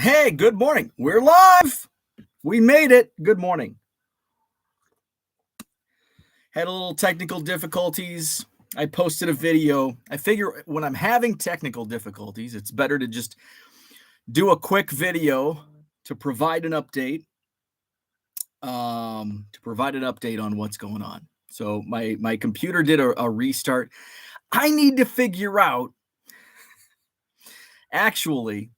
Hey, good morning. We're live. We made it. Good morning. Had a little technical difficulties. I posted a video. I figure when I'm having technical difficulties, it's better to just do a quick video to provide an update. On what's going on. So my computer did a restart. I need to figure out. Actually,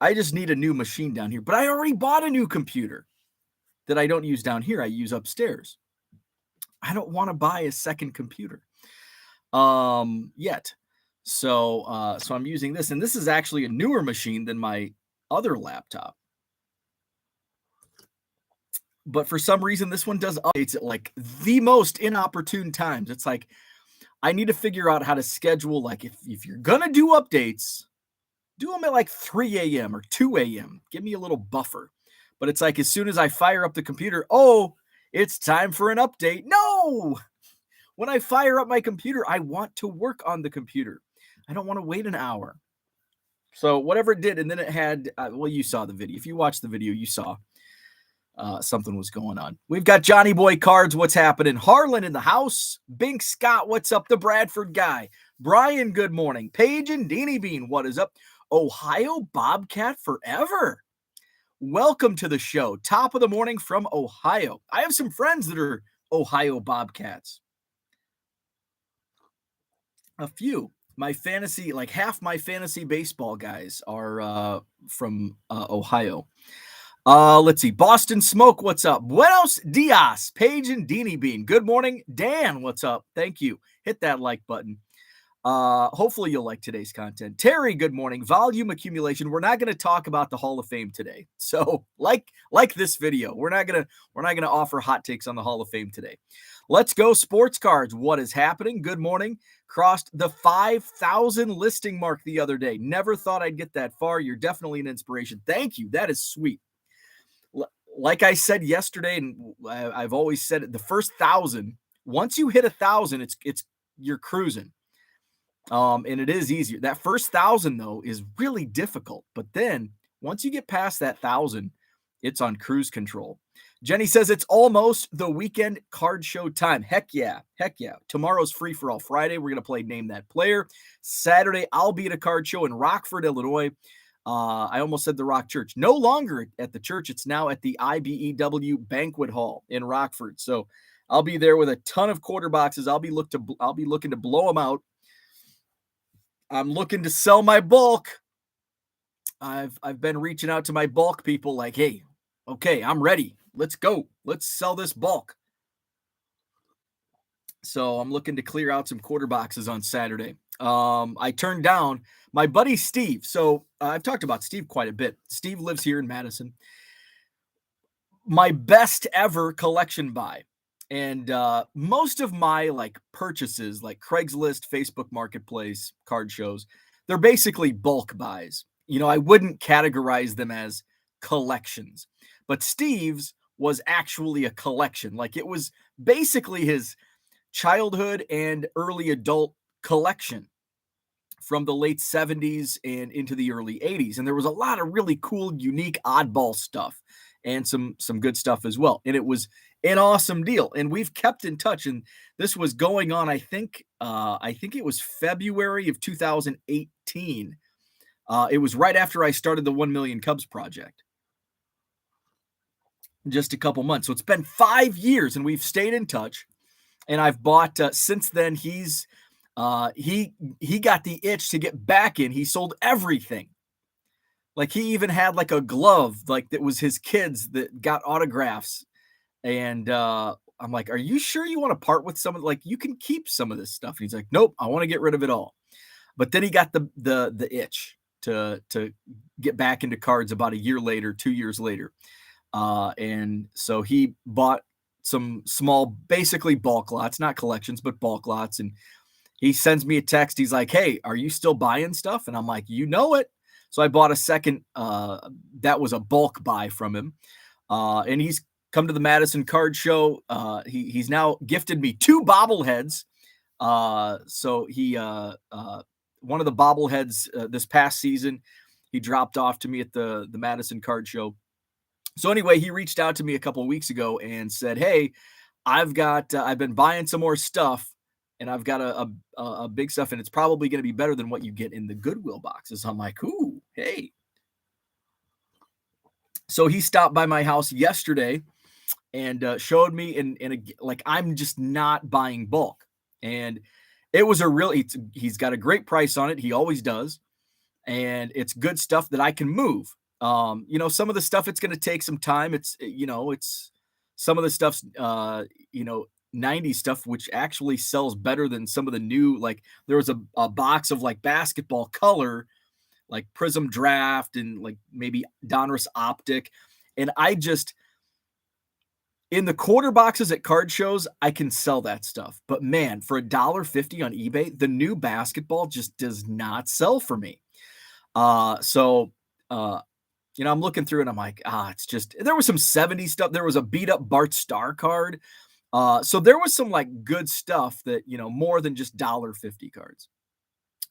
I just need a new machine down here, but I already bought a new computer that I don't use down here. I use upstairs. I don't want to buy a second computer yet. So I'm using this, and this is actually a newer machine than my other laptop. But for some reason, this one does updates at like the most inopportune times. It's like I need to figure out how to schedule, like if you're gonna do updates, do them at like 3 a.m. or 2 a.m. Give me a little buffer. But it's like as soon as I fire up the computer, oh, it's time for an update. No! When I fire up my computer, I want to work on the computer. I don't want to wait an hour. So whatever it did, and then it had, well, you saw the video. If you watched the video, you saw something was going on. We've got Johnny Boy Cards. What's happening? Harlan in the house. Bink Scott, what's up? The Bradford guy. Brian, good morning. Paige and Deanie Bean, what is up? Ohio Bobcat forever. Welcome to the show. Top of the morning from Ohio. I have some friends that are Ohio Bobcats. A few. My fantasy, like half my fantasy baseball guys are from Ohio. Let's see. Boston Smoke, what's up? Buenos dias. Paige and Deanie Bean. Good morning. Dan, what's up? Thank you. Hit that like button. Hopefully you'll like today's content. Terry, good morning. Volume accumulation. We're not going to talk about the Hall of Fame today. So like this video, we're not going to offer hot takes on the Hall of Fame today. Let's go sports cards. What is happening? Good morning. Crossed the 5,000 listing mark the other day. Never thought I'd get that far. You're definitely an inspiration. Thank you. That is sweet. Like I said yesterday, and I've always said it, the first 1,000, once you hit 1,000, it's you're cruising. And it is easier. That first 1,000 though is really difficult. But then once you get past that 1,000, it's on cruise control. Jenny says it's almost the weekend card show time. Heck yeah. Heck yeah. Tomorrow's free for all. Friday, we're going to play Name That Player. Saturday, I'll be at a card show in Rockford, Illinois. I almost said the Rock Church. No longer at the church. It's now at the IBEW Banquet Hall in Rockford. So I'll be there with a ton of quarter boxes. I'll be looking to blow them out. I'm looking to sell my bulk. I've been reaching out to my bulk people like, hey, okay, I'm ready. Let's go. Let's sell this bulk. So I'm looking to clear out some quarter boxes on Saturday. I turned down my buddy Steve. So I've talked about Steve quite a bit. Steve lives here in Madison. My best ever collection buy. And most of my like purchases, like Craigslist, Facebook Marketplace, card shows, they're basically bulk buys. You know, I wouldn't categorize them as collections, but Steve's was actually a collection. Like it was basically his childhood and early adult collection from the late 70s and into the early 80s. And there was a lot of really cool, unique, oddball stuff and some good stuff as well. And it was an awesome deal. And we've kept in touch. And this was going on, I think it was February of 2018. It was right after I started the 1 Million Cubs project. Just a couple months. So it's been 5 years and we've stayed in touch. And I've bought since then. He got the itch to get back in. He sold everything. Like he even had like a glove, like that was his kids that got autographs. And I'm like, are you sure you want to part with some of, like, you can keep some of this stuff? And he's like, nope, I want to get rid of it all. But then he got the itch to get back into cards about a year later, 2 years later. And so he bought some small, basically bulk lots, not collections, but bulk lots. And he sends me a text. He's like, hey, are you still buying stuff? And I'm like, you know it. So I bought a second, that was a bulk buy from him. And he's come to the Madison Card Show. He's now gifted me 2 bobbleheads. So he, one of the bobbleheads this past season, he dropped off to me at the Madison Card Show. So anyway, he reached out to me a couple of weeks ago and said, "Hey, I've been buying some more stuff, and I've got a big stuff, and it's probably going to be better than what you get in the Goodwill boxes." I'm like, "Ooh, hey." So he stopped by my house yesterday and showed me like I'm just not buying bulk, and it was he's got a great price on it. He always does, and it's good stuff that I can move. Some of the stuff it's going to take some time. It's some of the stuff's 90s stuff, which actually sells better than some of the new. Like there was a box of like basketball color, like Prism Draft and like maybe Donruss Optic, and I just in the quarter boxes at card shows, I can sell that stuff. But man, for $1.50 on eBay, the new basketball just does not sell for me. So I'm looking through and I'm like, it's just there was some 70s stuff. There was a beat up Bart Starr card. So there was some like good stuff that, more than just $1.50 cards.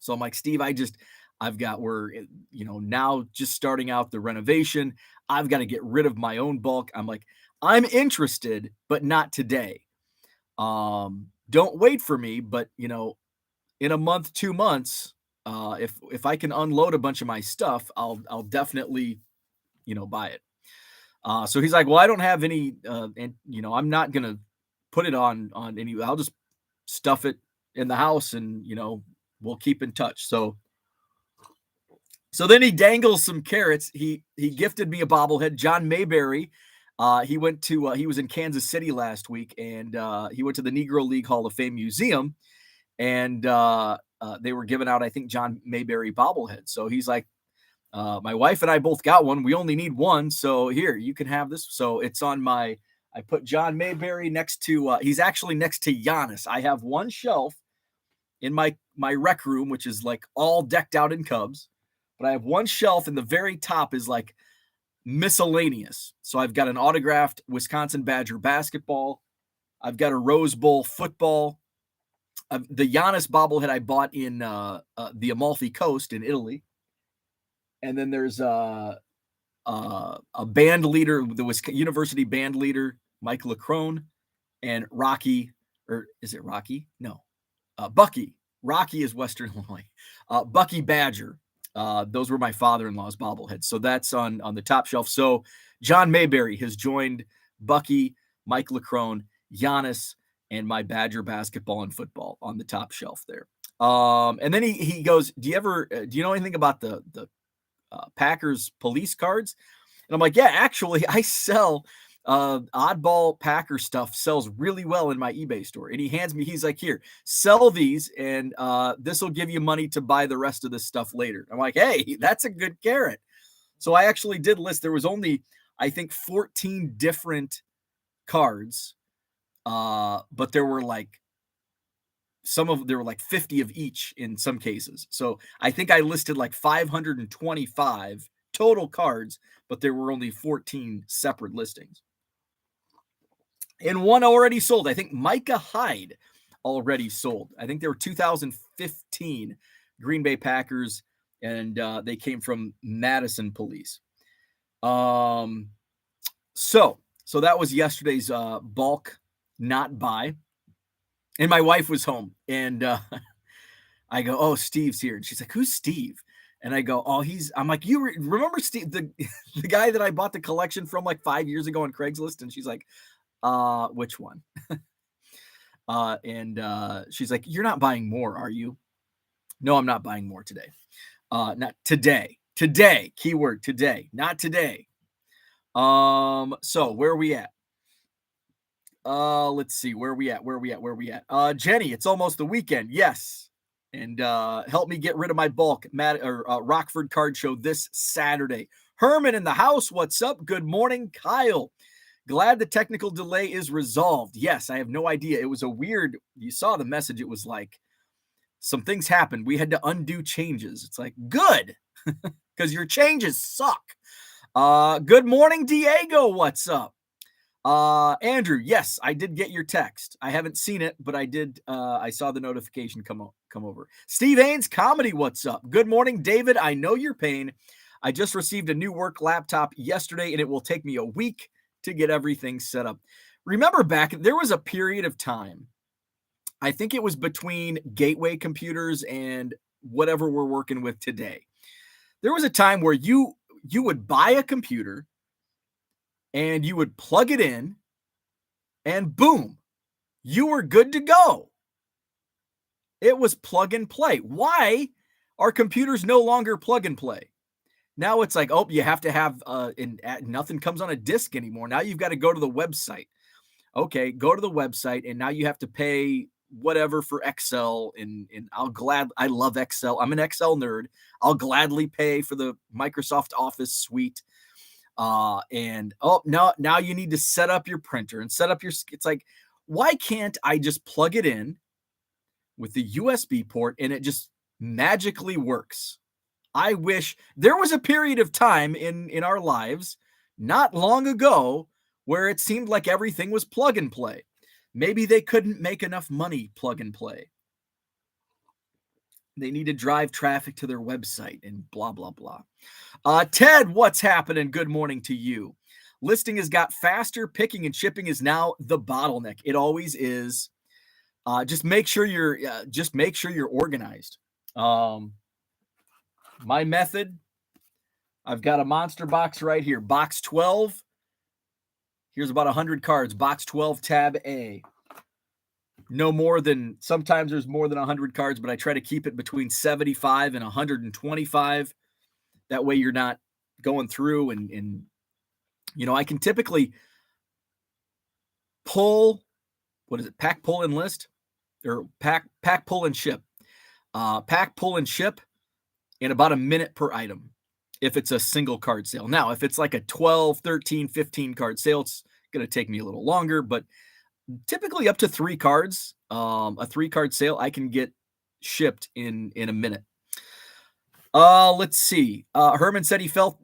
So I'm like, Steve, we're now just starting out the renovation. I've got to get rid of my own bulk. I'm like, I'm interested, but not today. Don't wait for me, but in a month, 2 months, if I can unload a bunch of my stuff, I'll definitely, buy it. So he's like, well, I don't have any, and I'm not gonna put it on any. I'll just stuff it in the house, and we'll keep in touch. So then he dangles some carrots. He gifted me a bobblehead, John Mayberry. He was in Kansas City last week, and he went to the Negro League Hall of Fame Museum, and they were giving out, I think, John Mayberry bobbleheads. So he's like, my wife and I both got one. We only need one, so here, you can have this. So it's on I put John Mayberry next to, he's actually next to Giannis. I have one shelf in my rec room, which is like all decked out in Cubs, but I have one shelf, and the very top is like miscellaneous. So I've got an autographed Wisconsin Badger basketball. I've got a Rose Bowl football. The Giannis bobblehead I bought in the Amalfi Coast in Italy. And then there's a band leader, the university band leader, Mike Lacrone, and Rocky, or is it Rocky? No, Bucky. Rocky is Western Illinois. Bucky Badger. Those were my father-in-law's bobbleheads. So that's on the top shelf. So John Mayberry has joined Bucky, Mike Lacrone, Giannis, and my Badger basketball and football on the top shelf there. And then he goes, do you know anything about the Packers police cards? And I'm like, yeah, actually I sell oddball Packer stuff, sells really well in my eBay store. And he's like, here, sell these, and this will give you money to buy the rest of this stuff later. I'm like, hey, that's a good carrot. So I actually did list, there was only, I think, 14 different cards, but there were like 50 of each in some cases. So I think I listed like 525 total cards, but there were only 14 separate listings. And one already sold. I think Micah Hyde already sold. I think they were 2015 Green Bay Packers, and they came from Madison Police. So that was yesterday's bulk not buy. And my wife was home, and I go, oh, Steve's here. And she's like, who's Steve? And I go, I'm like, you remember Steve, the guy that I bought the collection from like 5 years ago on Craigslist? And she's like, which one? And she's like, you're not buying more, are you? No, I'm not buying more today. Not today. Today, keyword today, not today. So where are we at? Let's see, where are we at? Jenny, it's almost the weekend. Yes. And help me get rid of my bulk. Rockford Card Show this Saturday. Herman in the house. What's up? Good morning, Kyle. Glad the technical delay is resolved. Yes, I have no idea. It was you saw the message. It was like some things happened. We had to undo changes. It's like, good, because your changes suck. Good morning, Diego. What's up? Andrew, yes, I did get your text. I haven't seen it, but I did. I saw the notification come over. Steve Haynes, comedy. What's up? Good morning, David. I know your pain. I just received a new work laptop yesterday, and it will take me a week to get everything set up. Remember there was a period of time, I think it was between Gateway computers and whatever we're working with today. There was a time where you would buy a computer and you would plug it in and boom, you were good to go. It was plug and play. Why are computers no longer plug and play? Now it's like, oh, you have to have, nothing comes on a disk anymore. Now you've got to go to the website. Okay, go to the website, and now you have to pay whatever for Excel. And I love Excel. I'm an Excel nerd. I'll gladly pay for the Microsoft Office suite. Now you need to set up your printer and set up it's like, why can't I just plug it in with the USB port and it just magically works? I wish there was a period of time in our lives not long ago where it seemed like everything was plug and play. Maybe they couldn't make enough money plug and play. They need to drive traffic to their website and blah, blah, blah. Ted, what's happening? Good morning to you. Listing has got faster. Picking and shipping is now the bottleneck. It always is. Just make sure you're organized. My method, I've got a monster box right here. Box 12. Here's about 100 cards. Box 12, tab A. Sometimes there's more than 100 cards, but I try to keep it between 75 and 125. That way you're not going through and I can typically pull, pack, pull, and list? Or pack, pull, and ship. Pack, pull, and ship in about a minute per item if it's a single card sale. Now, if it's like a 12, 13, 15 card sale, it's going to take me a little longer, but typically up to 3 cards, a 3-card sale, I can get shipped in a minute. Let's see. Herman said he felt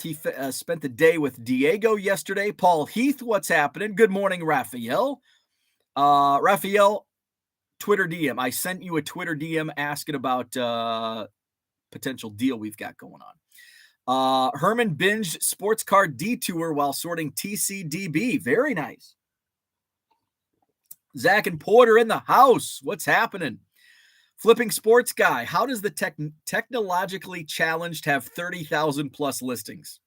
he spent the day with Diego yesterday. Paul Heath, what's happening? Good morning, Raphael. Raphael, Twitter DM. I sent you a Twitter DM asking about potential deal we've got going on. Herman binged sports card detour while sorting TCDB. Very nice. Zach and Porter in the house. What's happening? Flipping Sports Guy. How does the technologically challenged have 30,000 plus listings?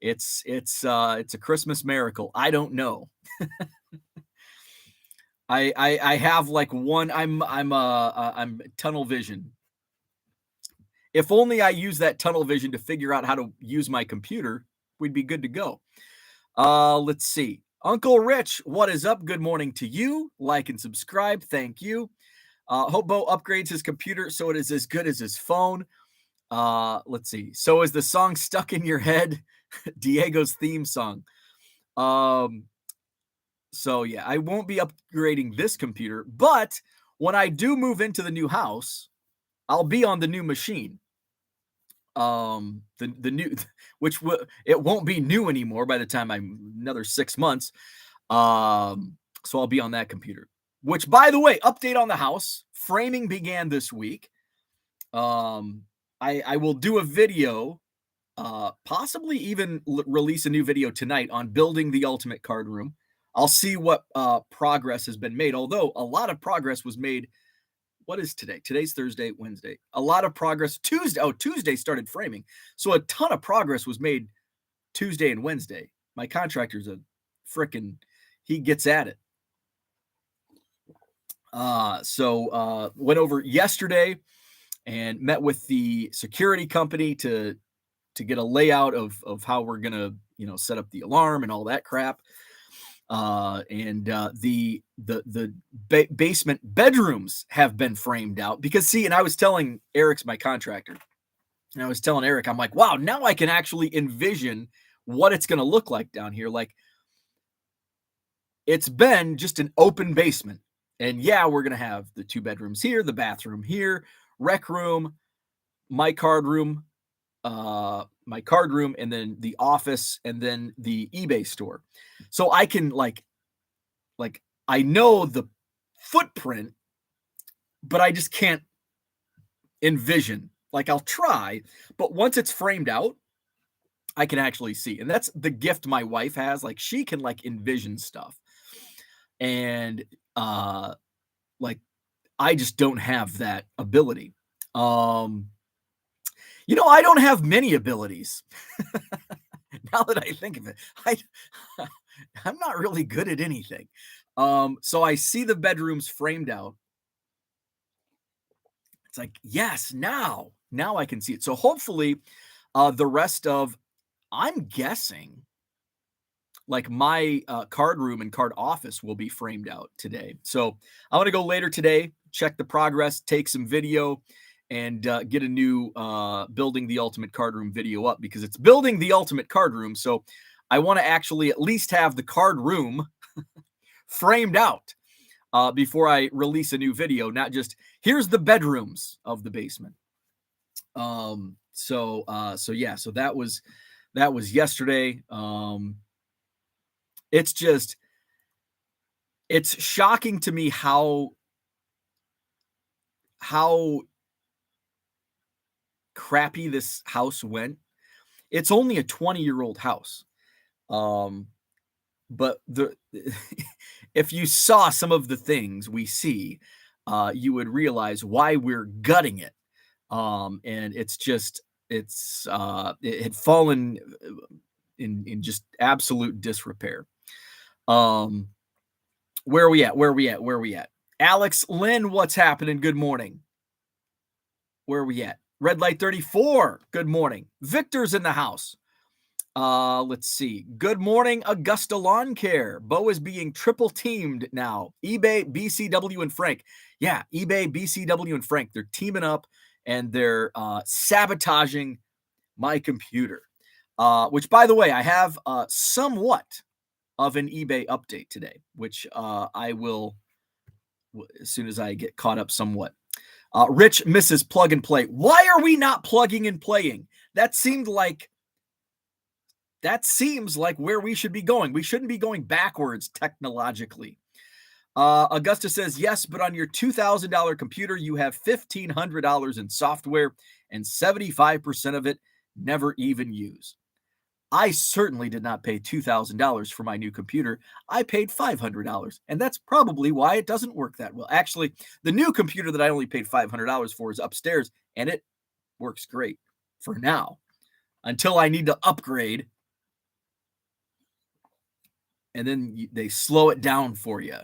It's a Christmas miracle. I don't know. I have like one. I'm tunnel vision. If only I use that tunnel vision to figure out how to use my computer, we'd be good to go. Let's see. Uncle Rich, what is up? Good morning to you. Like and subscribe. Thank you. Hobo upgrades his computer so it is as good as his phone. Let's see. So is the song stuck in your head? Diego's theme song. So yeah, I won't be upgrading this computer, but when I do move into the new house, I'll be on the new machine. The new, it won't be new anymore by the time I'm another 6 months. So I'll be on that computer, which, by the way, update on the house. Framing began this week. I will do a video, possibly even release a new video tonight on building the ultimate card room. I'll see what progress has been made, although a lot of progress was made. What is today? Today's Thursday, Wednesday. A lot of progress. Tuesday started framing. So a ton of progress was made Tuesday and Wednesday. My contractor's he gets at it. So went over yesterday and met with the security company to get a layout of how we're going to, set up the alarm and all that crap. The basement bedrooms have been framed out because and I was telling Eric's my contractor, and I was telling Eric, I'm like, wow, now I can actually envision what it's going to look like down here. Like, it's been just an open basement, and yeah, we're going to have the 2 bedrooms here, the bathroom here, rec room, my card room, and then the office, and then the eBay store. So I can like I know the footprint, but I just can't envision Like I'll try, but once it's framed out, I can actually see. And that's the gift my wife has. Like she can like envision stuff. And like I just don't have that ability. Um I don't have many abilities. Now that I think of it, I'm not really good at anything. So I see the bedrooms framed out. It's like, yes, now I can see it. So hopefully, the rest of, I'm guessing, like my card room and card office will be framed out today. So I'm gonna go later today, check the progress, take some video, and get a new building the ultimate card room video up because it's building the ultimate card room. So I want to actually at least have the card room framed out before I release a new video, not just here's the bedrooms of the basement. So that was yesterday. It's shocking to me how crappy this house went. It's only a 20-year-old house. But if you saw some of the things we see, you would realize why we're gutting it. And it had fallen in just absolute disrepair. Where are we at? Alex Lynn, what's happening? Good morning. Where are we at? Red Light 34, good morning. Victor's in the house. Let's see. Good morning, Augusta Lawn Care. Bo is being triple teamed now. eBay, BCW, and Frank. Yeah, eBay, BCW, and Frank. They're teaming up and they're sabotaging my computer. Which, by the way, I have somewhat of an eBay update today, which I will, as soon as I get caught up somewhat. Rich misses plug and play. Why are we not plugging and playing? That seems like where we should be going. We shouldn't be going backwards technologically. Augusta says, yes, but on your $2,000 computer, you have $1,500 in software and 75% of it never even use. I certainly did not pay $2,000 for my new computer. I paid $500, and that's probably why it doesn't work that well. Actually, the new computer that I only paid $500 for is upstairs, and it works great for now until I need to upgrade. And then they slow it down for you,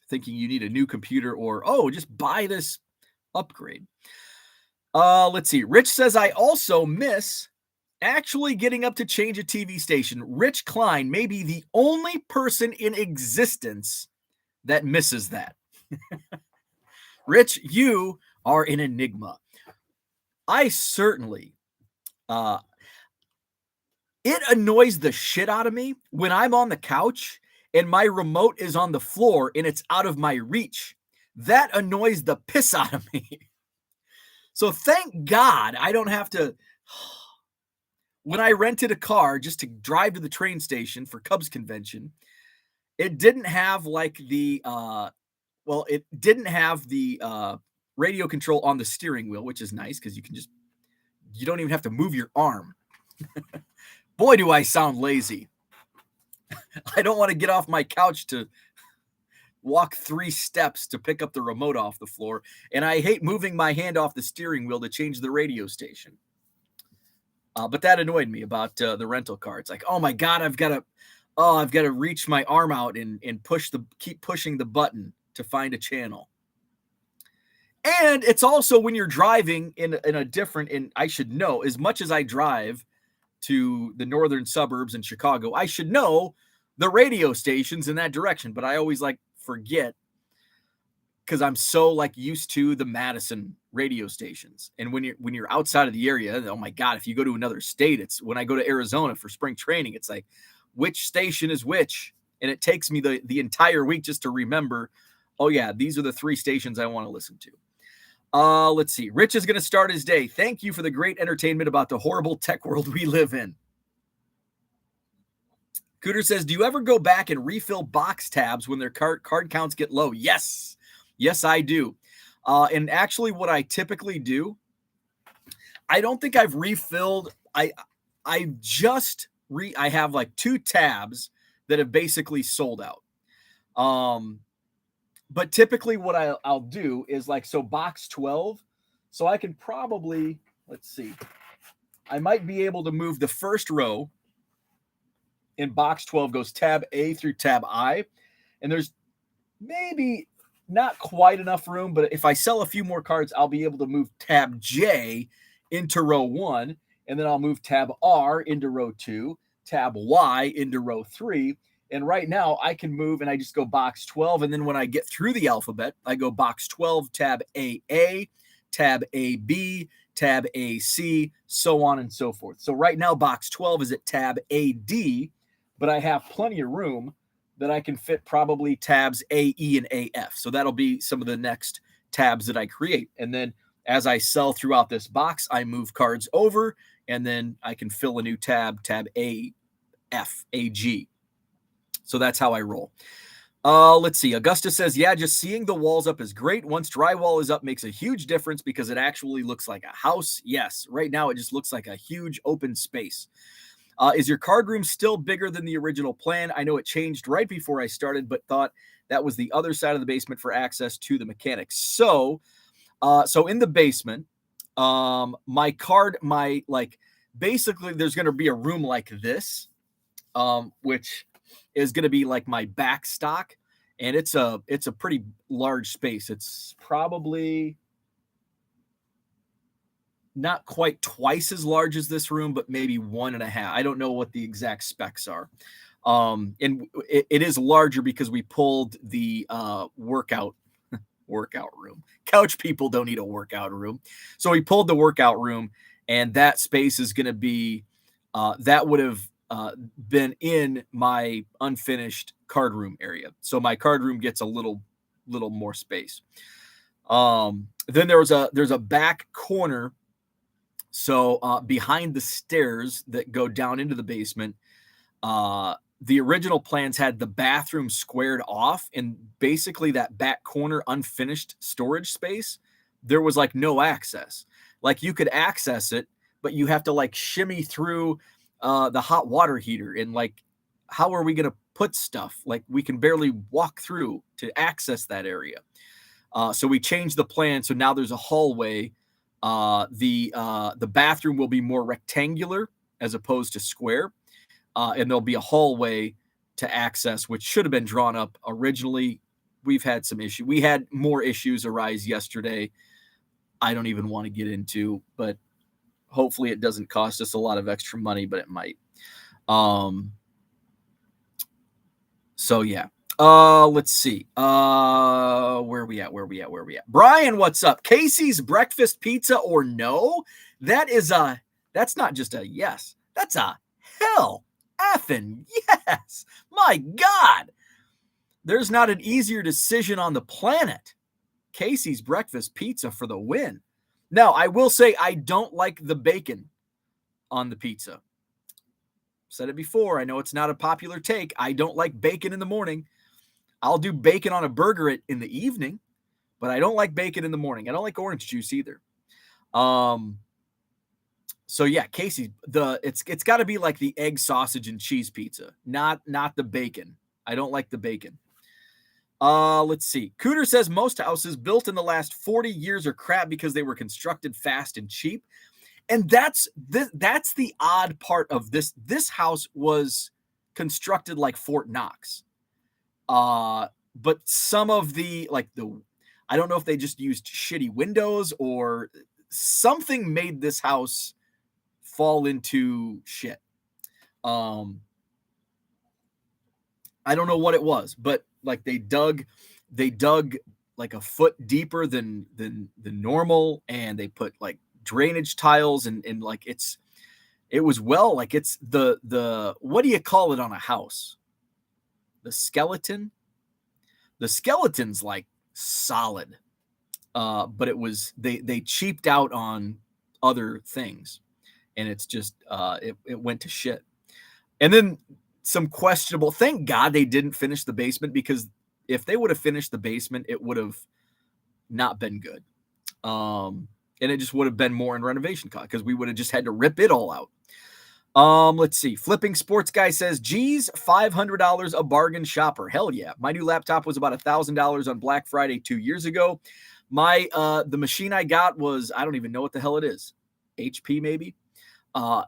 thinking you need a new computer or, just buy this upgrade. Let's see. Rich says, I also miss actually getting up to change a TV station. Rich Klein may be the only person in existence that misses that. Rich, you are an enigma. I certainly, it annoys the shit out of me when I'm on the couch and my remote is on the floor and it's out of my reach. That annoys the piss out of me. So thank God I don't have to. When I rented a car just to drive to the train station for Cubs convention, it didn't have like the radio control on the steering wheel, which is nice because you don't even have to move your arm. Boy, do I sound lazy. I don't want to get off my couch to walk 3 steps to pick up the remote off the floor. And I hate moving my hand off the steering wheel to change the radio station. But that annoyed me about the rental car. It's like, oh my God, I've got to reach my arm out and keep pushing the button to find a channel. And it's also when you're driving in a different, and I should know, as much as I drive to the northern suburbs in Chicago, I should know the radio stations in that direction, but I always forget because I'm so used to the Madison radio stations. And when you're outside of the area, oh my God, if you go to another state, it's when I go to Arizona for spring training, it's like, which station is which? And it takes me the entire week just to remember, oh yeah, these are the 3 stations I want to listen to. Let's see. Rich is going to start his day. Thank you for the great entertainment about the horrible tech world we live in. Cooter says, do you ever go back and refill box tabs when their card counts get low? Yes, I do. And actually what I typically do, I don't think I've refilled. I have like 2 tabs that have basically sold out. But typically what I'll do is like, so box 12. So I can probably, let's see, I might be able to move the first row in box 12 goes tab A through tab I. And there's maybe not quite enough room, but if I sell a few more cards, I'll be able to move tab J into row 1. And then I'll move tab R into row 2, tab Y into row 3. And right now I can move and I just go box 12. And then when I get through the alphabet, I go box 12, tab AA, tab AB, tab AC, so on and so forth. So right now box 12 is at tab AD, but I have plenty of room that I can fit probably tabs AE and AF. So that'll be some of the next tabs that I create. And then as I sell throughout this box, I move cards over, and then I can fill a new tab AF, AG. So that's how I roll. Let's see. Augusta says, yeah, just seeing the walls up is great. Once drywall is up makes a huge difference because it actually looks like a house. Yes, right now it just looks like a huge open space. Is your card room still bigger than the original plan? I know it changed right before I started, but thought that was the other side of the basement for access to the mechanics. So in the basement, basically there's going to be a room like this, which is going to be like my back stock, and it's a pretty large space. It's probably not quite twice as large as this room, but maybe 1.5. I don't know what the exact specs are. And it is larger because we pulled the workout room. Couch people don't need a workout room. So we pulled the workout room, and that space is going to be, that would have been in my unfinished card room area. So my card room gets a little more space. Then there's a back corner. So behind the stairs that go down into the basement, the original plans had the bathroom squared off, and basically that back corner unfinished storage space, there was like no access. Like you could access it, but you have to like shimmy through the hot water heater, and like, how are we going to put stuff? Like we can barely walk through to access that area. So we changed the plan. So now there's a hallway. The bathroom will be more rectangular as opposed to square. And there'll be a hallway to access, which should have been drawn up originally. We've had some issues. We had more issues arise yesterday. I don't even want to get into, but hopefully it doesn't cost us a lot of extra money, but it might. So yeah. Let's see. Where are we at? Brian, what's up? Casey's breakfast pizza or no? That's not just a yes. That's a hell effing yes. My God. There's not an easier decision on the planet. Casey's breakfast pizza for the win. Now, I will say I don't like the bacon on the pizza. Said it before. I know it's not a popular take. I don't like bacon in the morning. I'll do bacon on a burger in the evening, but I don't like bacon in the morning. I don't like orange juice either. So yeah, Casey, it's got to be like the egg, sausage, and cheese pizza, not the bacon. I don't like the bacon. Let's see. Cooter says most houses built in the last 40 years are crap because they were constructed fast and cheap. And that's the odd part of this. This house was constructed like Fort Knox. But some of I don't know if they just used shitty windows or something made this house fall into shit. I don't know what it was, but like they dug like a foot deeper than normal, and they put like drainage tiles and like it's the what do you call it on a house? The skeleton. The skeleton's like solid, but it was they cheaped out on other things, and it's just it went to shit. And then some questionable. Thank God they didn't finish the basement, because if they would have finished the basement, it would have not been good. and it just would have been more in renovation cost because we would have just had to rip it all out. Let's see. Flipping Sports Guy says, geez, $500 a bargain shopper. Hell yeah. My new laptop was about $1,000 on Black Friday 2 years ago. The machine I got was, I don't even know what the hell it is. HP maybe.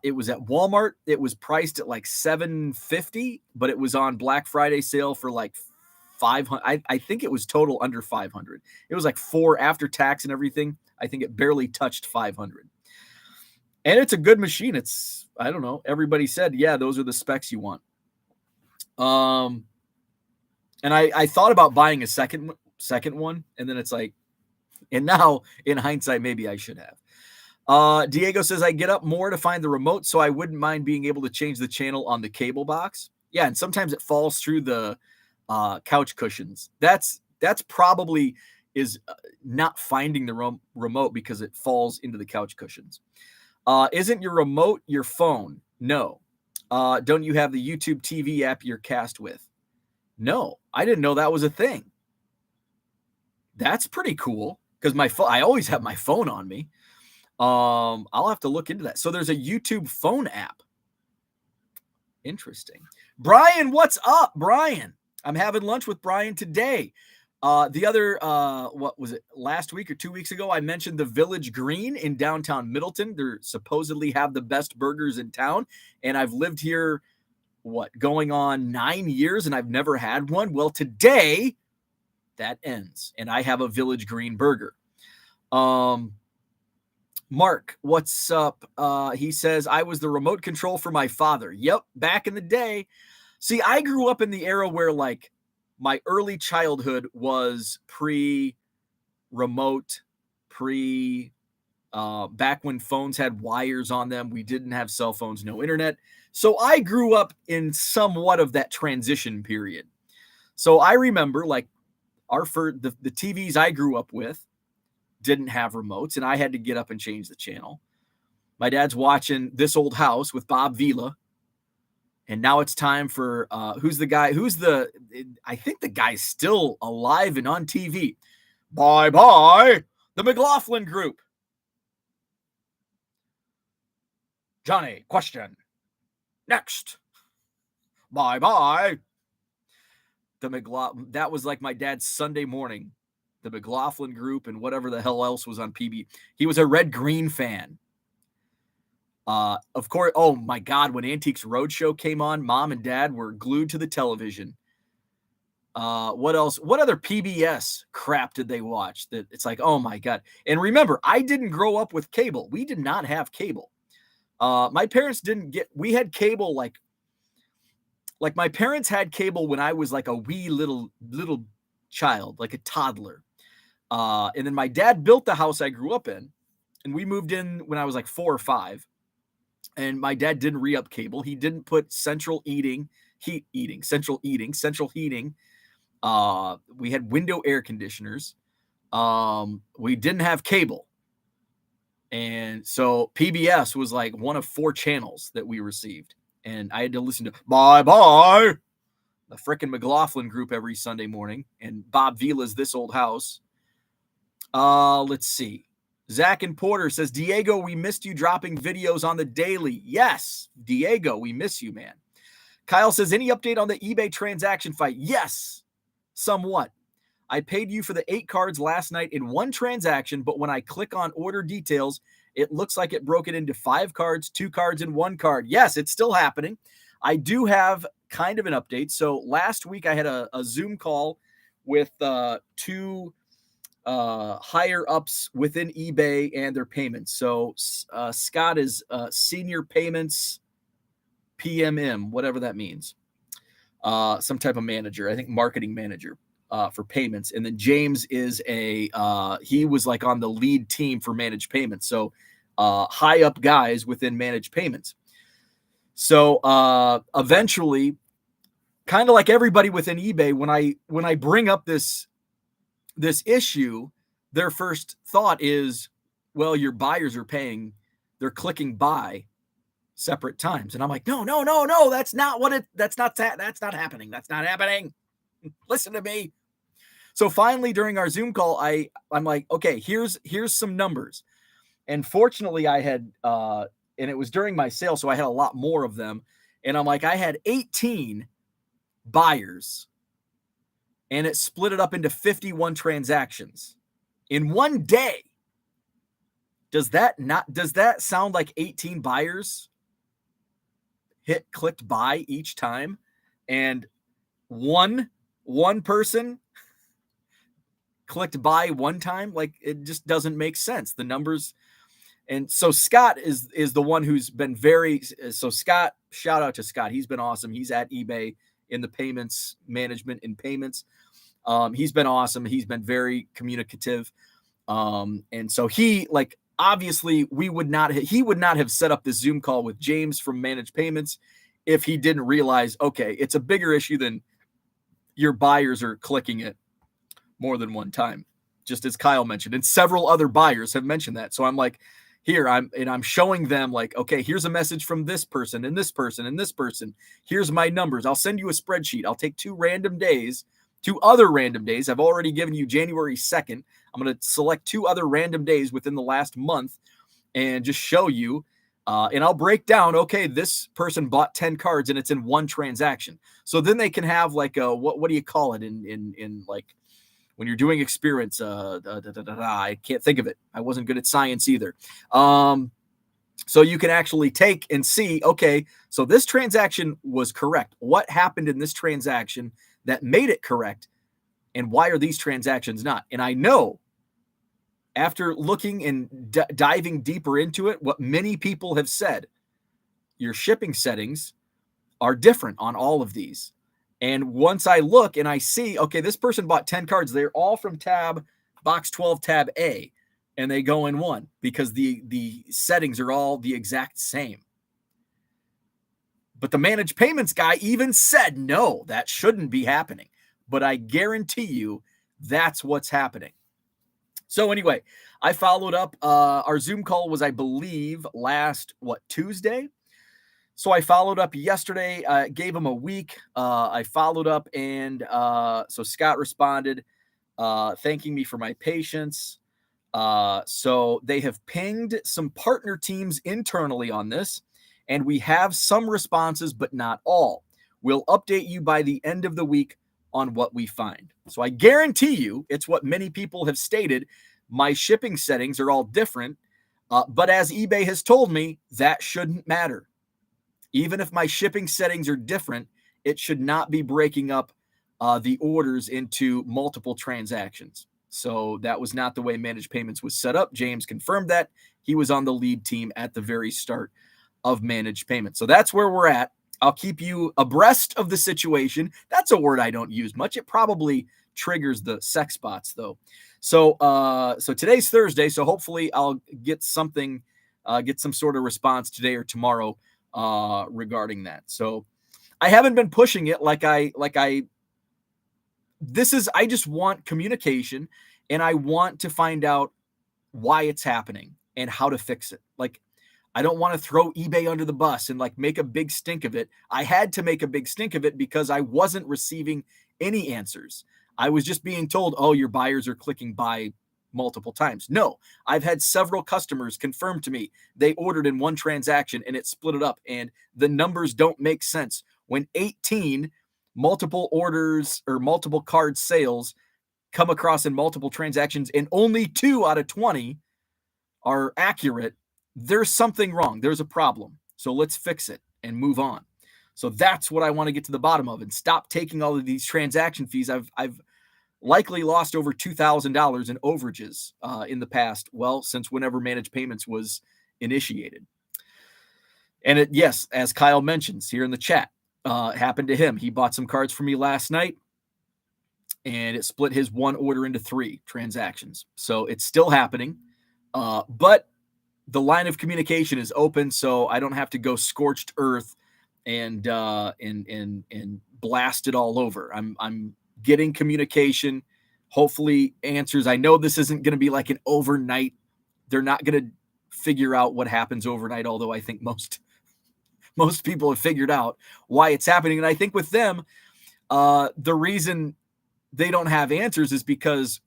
It was at Walmart. It was priced at like $750, but it was on Black Friday sale for like 500. I think it was total under 500. It was like $400 after tax and everything. I think it barely touched 500. And it's a good machine. It's, I don't know. Everybody said, yeah, those are the specs you want. And I thought about buying a second one, and then it's like, and now in hindsight, maybe I should have. Diego says, I get up more to find the remote, so I wouldn't mind being able to change the channel on the cable box. Yeah, and sometimes it falls through the couch cushions. That's probably is not finding the remote because it falls into the couch cushions. Isn't your remote your phone? No. Don't you have the YouTube TV app you're cast with? No, I didn't know that was a thing. That's pretty cool because I always have my phone on me. I'll have to look into that. So there's a YouTube phone app. Interesting. Brian, what's up, Brian? I'm having lunch with Brian today. The other, what was it, last week or 2 weeks ago, I mentioned the Village Green in downtown Middleton. They supposedly have the best burgers in town, and I've lived here, going on 9 years, and I've never had one. Well, today, that ends, and I have a Village Green burger. Mark, what's up? He says, I was the remote control for my father. Yep, back in the day. See, I grew up in the era where, like, my early childhood was pre-remote, back when phones had wires on them. We didn't have cell phones, no internet. So I grew up in somewhat of that transition period. So I remember, like, the TVs I grew up with didn't have remotes, and I had to get up and change the channel. My dad's watching This Old House with Bob Vila. And now it's time for who's the guy? I think the guy's still alive and on TV. Bye, the McLaughlin Group. Johnny, question. Next. Bye. That was like my dad's Sunday morning. The McLaughlin Group and whatever the hell else was on PB. He was a Red Green fan. Of course, oh my God, when Antiques Roadshow came on, Mom and Dad were glued to the television. What else? What other PBS crap did they watch that it's like, oh my God. And remember, I didn't grow up with cable. We did not have cable. My parents we had cable like my parents had cable when I was like a wee little child, like a toddler. And then my dad built the house I grew up in, and we moved in when I was like 4 or 5. And my dad didn't re-up cable. He didn't put central heating. We had window air conditioners. We didn't have cable. And so PBS was like one of 4 channels that we received. And I had to listen to Bye, the frickin' McLaughlin Group every Sunday morning. And Bob Vila's This Old House. Let's see. Zach and Porter says, Diego, we missed you dropping videos on the daily. Yes, Diego, we miss you, man. Kyle says, any update on the eBay transaction fight? Yes, somewhat. I paid you for the 8 cards last night in one transaction, but when I click on order details, it looks like it broke it into 5 cards, 2 cards, and 1 card. Yes, it's still happening. I do have kind of an update. So last week I had a Zoom call with 2 higher ups within eBay and their payments. So Scott is senior payments PMM, whatever that means. Some type of manager, I think marketing manager for payments. And then James is he was like on the lead team for managed payments. So high up guys within managed payments. So eventually, kind of like everybody within eBay, when I bring up this issue, their first thought is, well, your buyers are paying, they're clicking buy separate times. And I'm like, no, that's not happening. That's not happening. Listen to me. So finally, during our Zoom call, I'm like, okay, here's some numbers. And fortunately, I had, and it was during my sale, so I had a lot more of them. And I'm like, I had 18 buyers, and it split it up into 51 transactions in one day. Does that sound like 18 buyers clicked buy each time, and one person clicked buy one time? Like, it just doesn't make sense. The numbers. And so Scott is the one who's been very, so Scott, shout out to Scott. He's been awesome. He's at eBay in the payments management and payments. He's been awesome. He's been very communicative. And so he, like, obviously he would not have set up this Zoom call with James from Managed Payments if he didn't realize, okay, it's a bigger issue than your buyers are clicking it more than one time, just as Kyle mentioned, and several other buyers have mentioned that. So I'm like, here, I'm showing them, like, okay, here's a message from this person and this person and this person. Here's my numbers. I'll send you a spreadsheet. I'll take two other random days. I've already given you January 2nd. I'm going to select two other random days within the last month and just show you. And I'll break down, okay, this person bought 10 cards and it's in one transaction. So then they can have like a, what do you call it in like, when you're doing experiments, I can't think of it. I wasn't good at science either. So you can actually take and see, okay, so this transaction was correct. What happened in this transaction that made it correct? And why are these transactions not? And I know, after looking and diving deeper into it, what many people have said, your shipping settings are different on all of these. And once I look and I see, okay, this person bought 10 cards. They're all from box 12, tab A, and they go in one because the settings are all the exact same. But the Managed Payments guy even said, no, that shouldn't be happening. But I guarantee you that's what's happening. So anyway, I followed up. Our Zoom call was, I believe, Tuesday? So I followed up yesterday, gave him a week. I followed up, and so Scott responded, thanking me for my patience. So they have pinged some partner teams internally on this, and we have some responses, but not all. We'll update you by the end of the week on what we find. So I guarantee you, it's what many people have stated. My shipping settings are all different, but as eBay has told me, that shouldn't matter. Even if my shipping settings are different, it should not be breaking up the orders into multiple transactions. So that was not the way Managed Payments was set up. James confirmed that. He was on the lead team at the very start of Managed Payments. So that's where we're at. I'll keep you abreast of the situation. That's a word I don't use much. It probably triggers the sex bots, though. So today's Thursday, so hopefully I'll get some sort of response today or tomorrow regarding that. So I haven't been pushing it I just want communication, and I want to find out why it's happening and how to fix it. Like, I don't want to throw eBay under the bus and like make a big stink of it. I had to make a big stink of it because I wasn't receiving any answers. I was just being told, oh, your buyers are clicking buy multiple times. No, I've had several customers confirm to me they ordered in one transaction and it split it up, and the numbers don't make sense. When 18 multiple orders or multiple card sales come across in multiple transactions and only 2 out of 20 are accurate, there's something wrong. There's a problem. So let's fix it and move on. So that's what I want to get to the bottom of, and stop taking all of these transaction fees. I've likely lost over $2,000 in overages in the past, since whenever Managed Payments was initiated. And yes, as Kyle mentions here in the chat, happened to him. He bought some cards for me last night, and it split his one order into 3 transactions. So it's still happening, but the line of communication is open, so I don't have to go scorched earth and blast it all over. I'm getting communication, hopefully answers. I know this isn't going to be like an overnight. They're not going to figure out what happens overnight, although I think most people have figured out why it's happening. And I think with them, the reason they don't have answers is because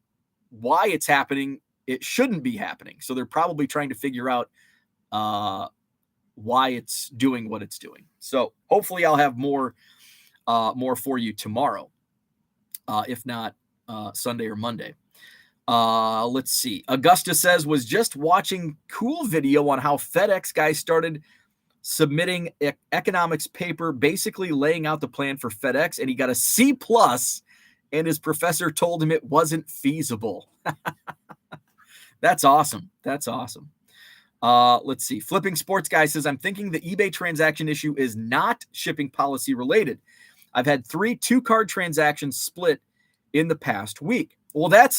why it's happening it shouldn't be happening. So they're probably trying to figure out why it's doing what it's doing. So hopefully I'll have more for you tomorrow, if not Sunday or Monday. Let's see. Augusta says, was just watching cool video on how FedEx guys started submitting economics paper, basically laying out the plan for FedEx, and he got a C+, and his professor told him it wasn't feasible. That's awesome. That's awesome. Let's see. Flipping Sports Guy says, I'm thinking the eBay transaction issue is not shipping policy related. I've had 3 2-card transactions split in the past week. Well,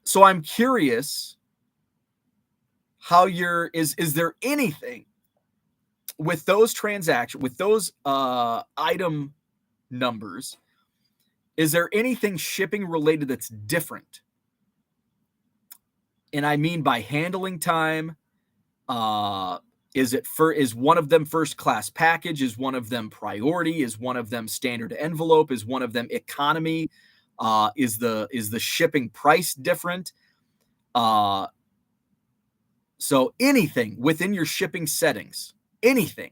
so I'm curious how is there anything with those transactions, with those item numbers, is there anything shipping related that's different? And I mean by handling time, is one of them first class package? Is one of them priority? Is one of them standard envelope? Is one of them economy? Is the shipping price different? So anything within your shipping settings, anything,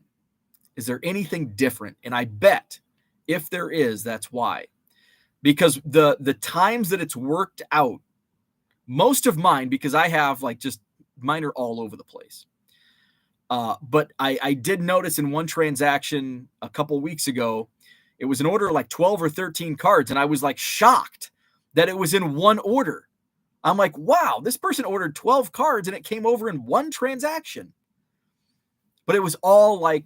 is there anything different? And I bet if there is, that's why. Because the times that it's worked out, most of mine, because I have mine are all over the place. But I did notice in one transaction a couple weeks ago, it was an order like 12 or 13 cards. And I was shocked that it was in one order. I'm like, wow, this person ordered 12 cards and it came over in one transaction. But it was all it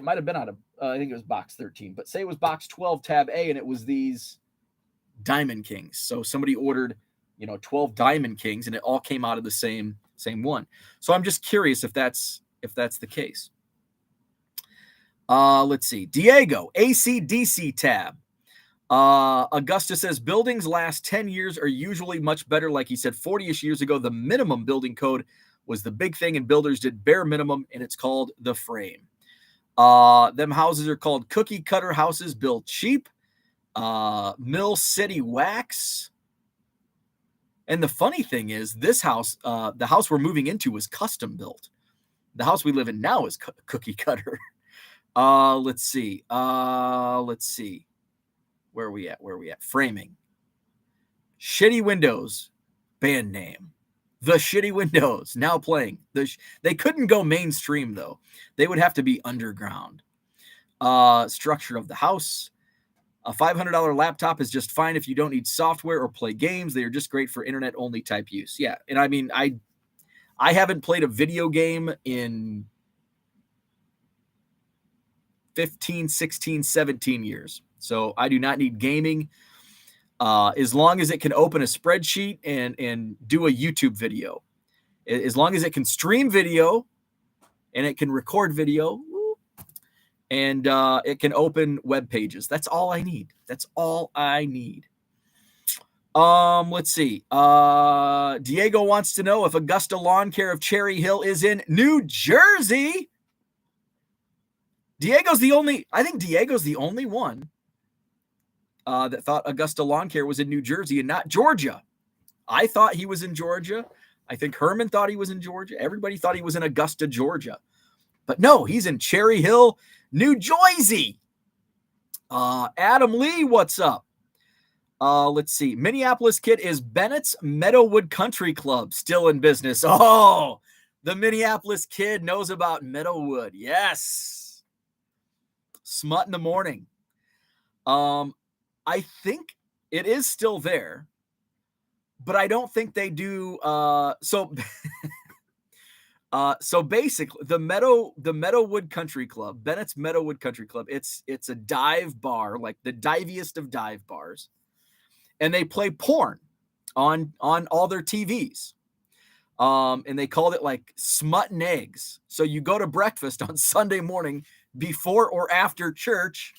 might have been out of, I think it was box 13, but say it was box 12 tab A and it was these Diamond Kings. So somebody ordered, 12 Diamond Kings and it all came out of the same one. So I'm just curious if that's the case. Let's see. Diego, ACDC tab. Augusta says buildings last 10 years are usually much better. Like he said, 40-ish years ago, the minimum building code was the big thing and builders did bare minimum and it's called the frame. Them houses are called cookie cutter houses, built cheap. Mill City Wax. And the funny thing is this house, the house we're moving into was custom built. The house we live in now is cookie cutter. Let's see. Where are we at? Framing. Shitty Windows, band name. The Shitty Windows, now playing. They couldn't go mainstream, though. They would have to be underground. Structure of the house. A $500 laptop is just fine if you don't need software or play games. They are just great for internet-only type use. Yeah, and I mean, I haven't played a video game in 15, 16, 17 years. So I do not need gaming. As long as it can open a spreadsheet and do a YouTube video. As long as it can stream video and it can record video and it can open web pages. That's all I need. Let's see. Diego wants to know if Augusta Lawn Care of Cherry Hill is in New Jersey. I think Diego's the only one that thought Augusta Lawn Care was in New Jersey and not Georgia. I thought he was in Georgia. I think Herman thought he was in Georgia. Everybody thought he was in Augusta, Georgia. But no, he's in Cherry Hill, New Jersey. Adam Lee, what's up? Let's see. Minneapolis kid, is Bennett's Meadowwood Country Club still in business? Oh, the Minneapolis kid knows about Meadowwood. Yes. Smut in the morning. I think it is still there, but I don't think they do. So basically the Meadowwood Country Club, Bennett's Meadowwood Country Club, it's a dive bar, like the diviest of dive bars. And they play porn on all their TVs. And they called it like Smut and Eggs. So you go to breakfast on Sunday morning before or after church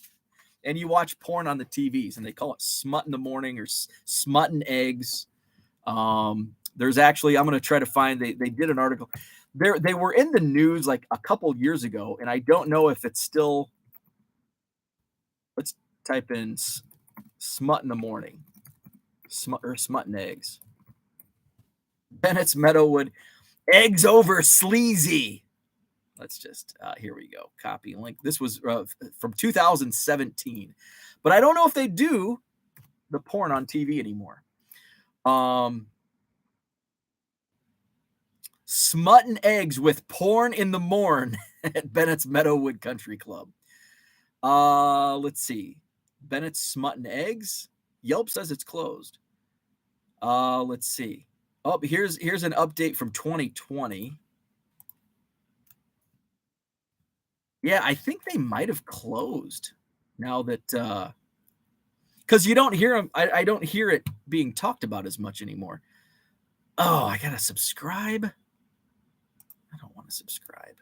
and you watch porn on the TVs, and they call it Smut in the Morning or Smut and Eggs. There's actually, I'm going to try to find, they did an article. They were in the news like a couple years ago, and I don't know if it's still, let's type in Smut in the morning. Smut and eggs. Bennett's Meadowwood. Eggs over sleazy. Let's just, here we go. Copy link. This was from 2017. But I don't know if they do the porn on TV anymore. Smut and eggs with porn in the morn at Bennett's Meadowwood Country Club. Let's see. Bennett's Smut and Eggs. Yelp says it's closed. Let's see. Oh, here's an update from 2020. Yeah, I think they might have closed now that because you don't hear them. I don't hear it being talked about as much anymore. Oh, I gotta subscribe. I don't want to subscribe.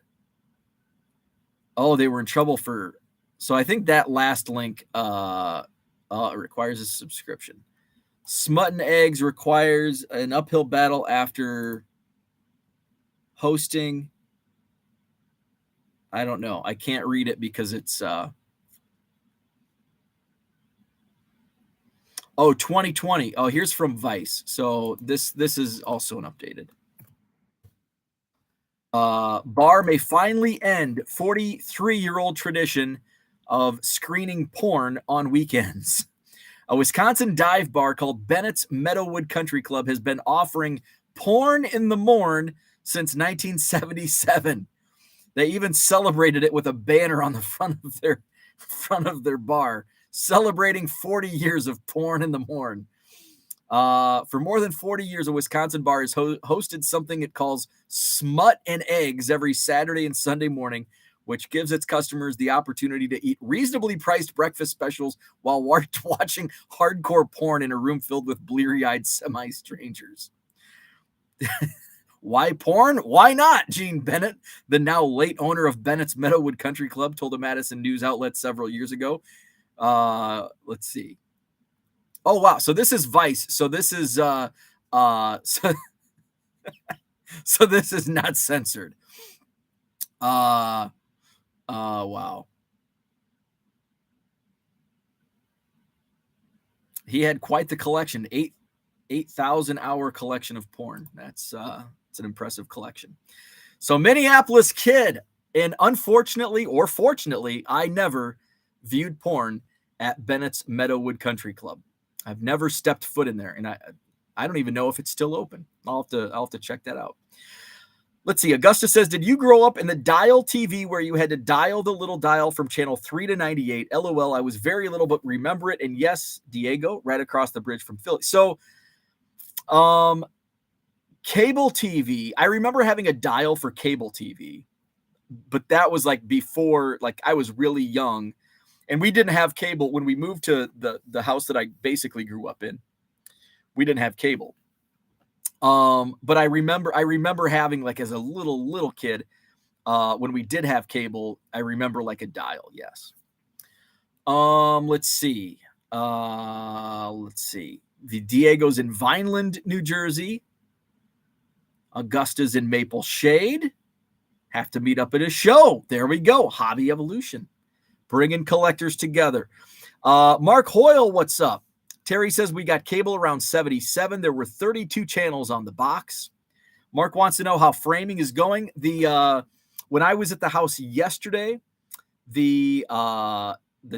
Oh, they were in trouble for. So I think that last link requires a subscription. Smut and Eggs requires an uphill battle after hosting. I don't know. I can't read it because it's 2020. Oh, here's from Vice. So this is also an updated. Bar may finally end 43-year-old tradition of screening porn on weekends. A Wisconsin dive bar called Bennett's Meadowwood Country Club has been offering porn in the morn since 1977. They even celebrated it with a banner on the front of their bar, celebrating 40 years of porn in the morn. For more than 40 years, a Wisconsin bar has hosted something it calls Smut and Eggs every Saturday and Sunday morning, which gives its customers the opportunity to eat reasonably priced breakfast specials while watching hardcore porn in a room filled with bleary-eyed semi-strangers. Why porn? Why not? Gene Bennett, the now late owner of Bennett's Meadowwood Country Club, told a Madison news outlet several years ago. Let's see. Oh, wow. So this is Vice. So this is so this is not censored. Wow. He had quite the collection, 8,000 hour collection of porn. That's it's an impressive collection. So Minneapolis kid, and unfortunately or fortunately, I never viewed porn at Bennett's Meadowwood Country Club. I've never stepped foot in there, and I don't even know if it's still open. I'll have to check that out. Let's see. Augusta says, did you grow up in the dial TV where you had to dial the little dial from channel 3 to 98? LOL, I was very little, but remember it. And yes, Diego, right across the bridge from Philly. So, cable TV, I remember having a dial for cable TV, but that was like before, like I was really young, and we didn't have cable when we moved to the house that I basically grew up in. We didn't have cable. But I remember having, like, as a little kid, when we did have cable, I remember like a dial. Yes. Let's see. The Diego's in Vineland, New Jersey. Augusta's in Maple Shade. Have to meet up at a show. There we go. Hobby Evolution. Bringing collectors together. Mark Hoyle, what's up? Terry says we got cable around 77. There were 32 channels on the box. Mark wants to know how framing is going. When I was at the house yesterday, the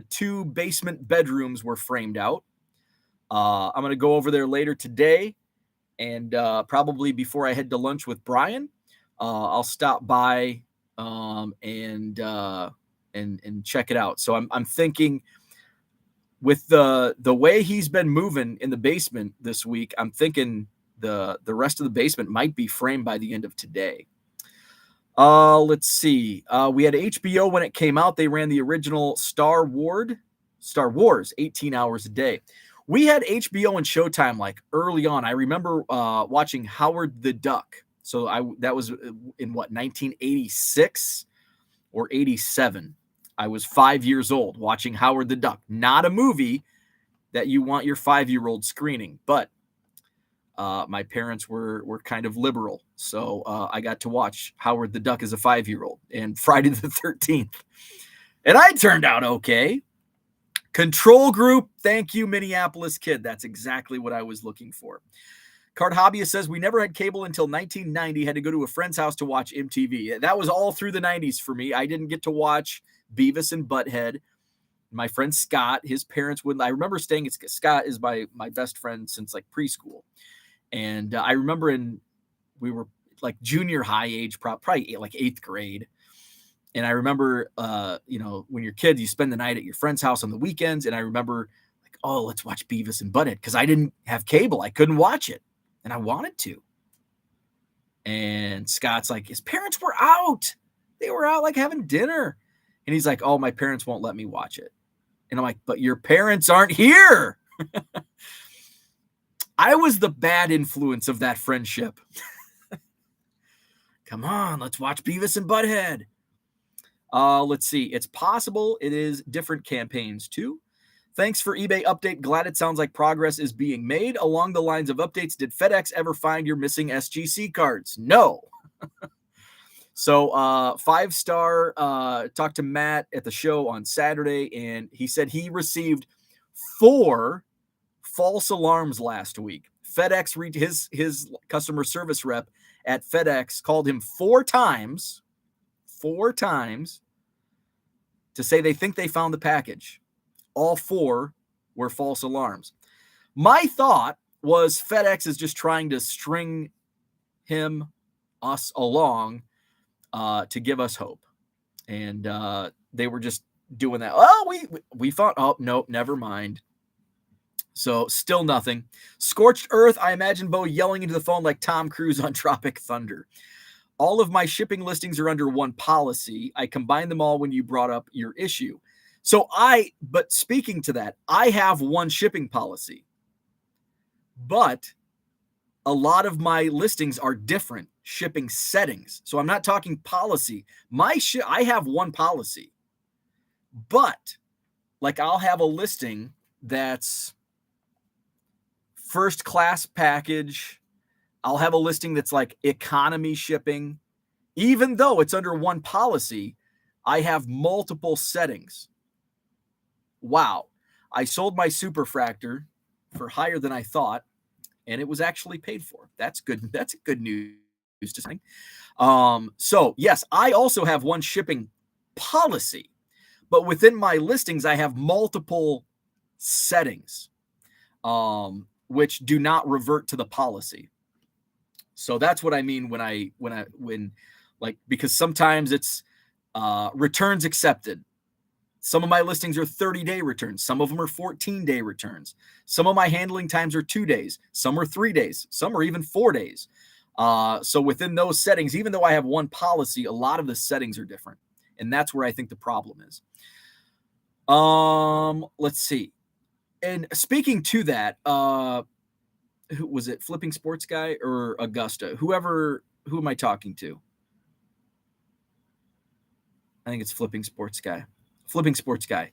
2 basement bedrooms were framed out. I'm going to go over there later today, and probably before I head to lunch with Brian, I'll stop by and check it out. So I'm thinking, with the way he's been moving in the basement this week, I'm thinking the rest of the basement might be framed by the end of today. Let's see. We had HBO when it came out. They ran the original Star Wars 18 hours a day. We had HBO and Showtime like early on. I remember watching Howard the Duck. So that was in what, 1986 or 87. I was 5 years old watching Howard the Duck. Not a movie that you want your 5-year-old screening, but my parents were kind of liberal, so I got to watch Howard the Duck as a 5-year-old and Friday the 13th, and I turned out okay. Control group. Thank you, Minneapolis kid. That's exactly what I was looking for. Card Hobbyist says, we never had cable until 1990. Had to go to a friend's house to watch MTV. That was all through the 90s for me. I didn't get to watch Beavis and Butthead. My friend Scott, his parents wouldn't. I remember staying at Scott is my best friend since like preschool. And I remember we were like junior high age, probably like 8th grade. And I remember, when you're kids, you spend the night at your friend's house on the weekends. And I remember like, oh, let's watch Beavis and Butthead because I didn't have cable. I couldn't watch it. And I wanted to. And Scott's like, his parents were out. They were out like having dinner. And he's like, oh, my parents won't let me watch it. And I'm like, but your parents aren't here. I was the bad influence of that friendship. Come on, let's watch Beavis and Butthead. Let's see. It's possible it is different campaigns too. Thanks for eBay update. Glad it sounds like progress is being made. Along the lines of updates, did FedEx ever find your missing SGC cards? No. So 5-star talked to Matt at the show on Saturday, and he said he received 4 false alarms last week. FedEx, his customer service rep at FedEx called him 4 times to say they think they found the package. All 4 were false alarms. My thought was FedEx is just trying to string us along to give us hope. And they were just doing that. Oh, we found, oh, no, never mind. So still nothing. Scorched Earth, I imagine Bo yelling into the phone like Tom Cruise on Tropic Thunder. All of my shipping listings are under one policy. I combined them all when you brought up your issue. So but speaking to that, I have one shipping policy, but a lot of my listings are different shipping settings. So I'm not talking policy. I have one policy, but like I'll have a listing that's first class package. I'll have a listing that's like economy shipping. Even though it's under one policy, I have multiple settings. Wow. I sold my superfractor for higher than I thought, and it was actually paid for. That's good. That's good news to say. So yes, I also have one shipping policy, but within my listings, I have multiple settings, which do not revert to the policy. So that's what I mean when because sometimes it's returns accepted. Some of my listings are 30-day returns. Some of them are 14-day returns. Some of my handling times are 2 days. Some are 3 days. Some are even 4 days. So within those settings, even though I have one policy, a lot of the settings are different. And that's where I think the problem is. Let's see. And speaking to that, who was it? Flipping Sports Guy or Augusta? Who am I talking to? I think it's Flipping Sports Guy. Flipping Sports Guy.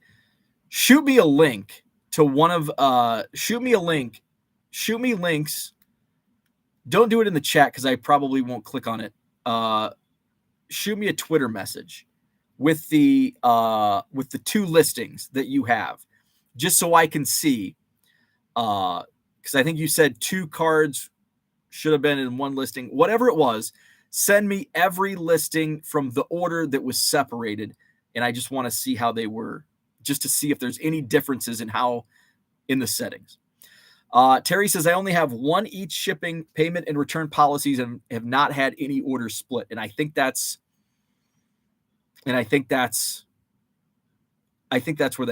Shoot me a link to one of shoot me links. Don't do it in the chat because I probably won't click on it. Shoot me a Twitter message with the 2 listings that you have, just so I can see. Because I think you said 2 cards should have been in one listing. Whatever it was, send me every listing from the order that was separated. And I just want to see how they were, just to see if there's any differences in the settings. Terry says, I only have one each shipping, payment, and return policies and have not had any orders split. And I think that's where the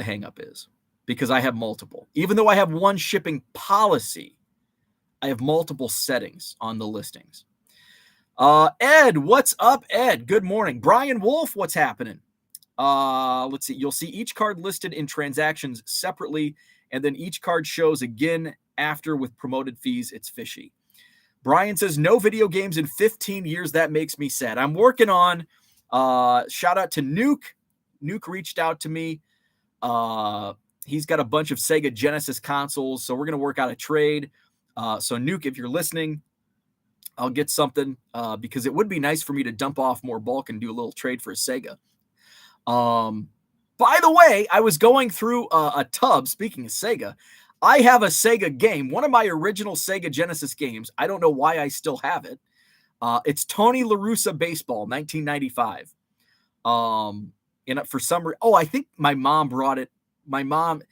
hang up is, because I have multiple. Even though I have one shipping policy, I have multiple settings on the listings. Ed, what's up, Ed? Good morning. Brian Wolf, what's happening? Let's see. You'll see each card listed in transactions separately, and then each card shows again after with promoted fees. It's fishy. Brian says, no video games in 15 years. That makes me sad. I'm working on, shout out to Nuke. Nuke reached out to me. He's got a bunch of Sega Genesis consoles, so we're going to work out a trade. So Nuke, if you're listening, I'll get something because it would be nice for me to dump off more bulk and do a little trade for a Sega. By the way, I was going through a tub. Speaking of Sega, I have a Sega game, one of my original Sega Genesis games. I don't know why I still have it. It's Tony La Russa Baseball, 1995. And for some reason, I think my mom brought it. My mom,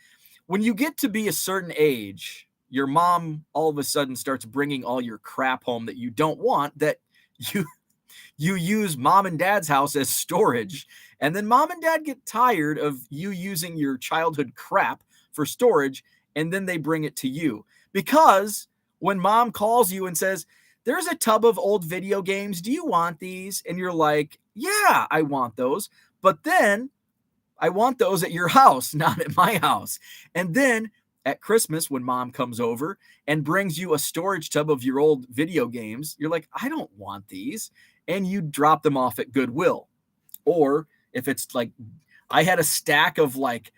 when you get to be a certain age, your mom all of a sudden starts bringing all your crap home that you don't want, that you use mom and dad's house as storage. And then mom and dad get tired of you using your childhood crap for storage. And then they bring it to you, because when mom calls you and says, there's a tub of old video games, do you want these? And you're like, yeah, I want those. But then I want those at your house, not at my house. And then at Christmas, when mom comes over and brings you a storage tub of your old video games, you're like, I don't want these. And you drop them off at Goodwill. Or if it's like, I had a stack of like,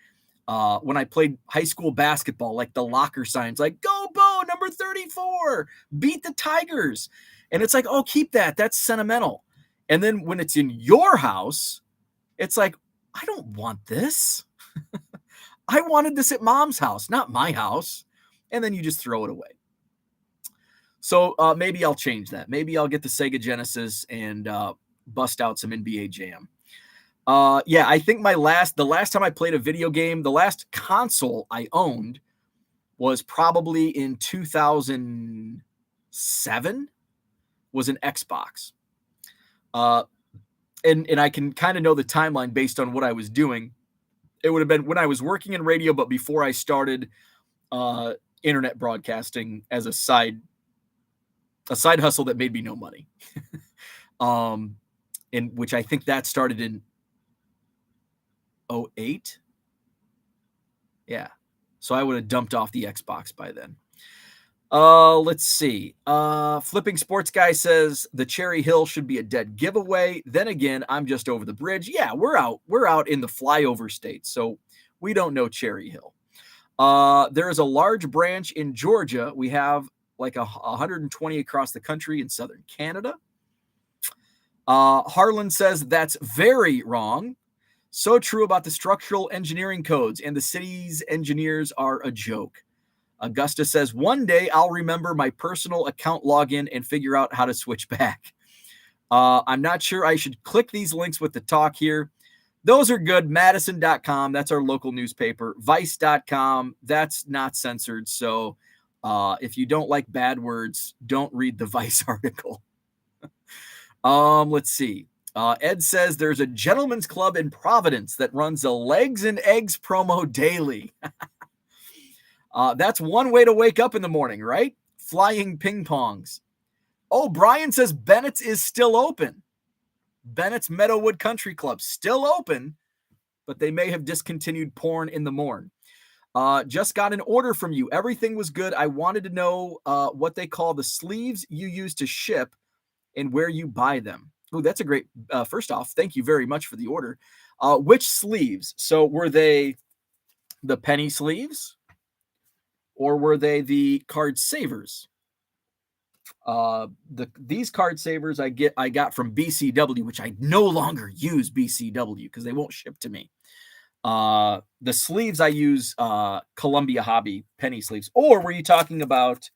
when I played high school basketball, like the locker signs, like go Bo, number 34, beat the Tigers. And it's like, oh, keep that. That's sentimental. And then when it's in your house, it's like, I don't want this. I wanted this at mom's house, not my house. And then you just throw it away. So maybe I'll change that. Maybe I'll get the Sega Genesis and bust out some NBA Jam. Yeah, I think the last time I played a video game, the last console I owned was probably in 2007, was an Xbox. And I can kind of know the timeline based on what I was doing. It would have been when I was working in radio, but before I started internet broadcasting as a side hustle that made me no money. In which I think that started in 2008. Yeah. So I would have dumped off the Xbox by then. Let's see. Flipping Sports Guy says the Cherry Hill should be a dead giveaway. Then again, I'm just over the bridge. Yeah, we're out in the flyover state, so we don't know Cherry Hill. There is a large branch in Georgia. We have like 120 across the country in southern Canada. Harlan says that's very wrong. So true about the structural engineering codes, and the city's engineers are a joke. Augusta says, one day I'll remember my personal account login and figure out how to switch back. I'm not sure I should click these links with the talk here. Those are good. Madison.com, that's our local newspaper. Vice.com, that's not censored. So if you don't like bad words, don't read the Vice article. Let's see. Ed says there's a gentleman's club in Providence that runs a Legs and Eggs promo daily. That's one way to wake up in the morning, right? Flying ping pongs. Oh, Brian says Bennett's is still open. Bennett's Meadowwood Country Club still open, but they may have discontinued porn in the morn. Just got an order from you. Everything was good. I wanted to know what they call the sleeves you use to ship and where you buy them. Oh, that's a great. First off, thank you very much for the order. Which sleeves? So were they the penny sleeves? Or were they the card savers? These card savers I got from BCW, which I no longer use BCW because they won't ship to me. The sleeves I use Columbia Hobby penny sleeves. Or were you talking about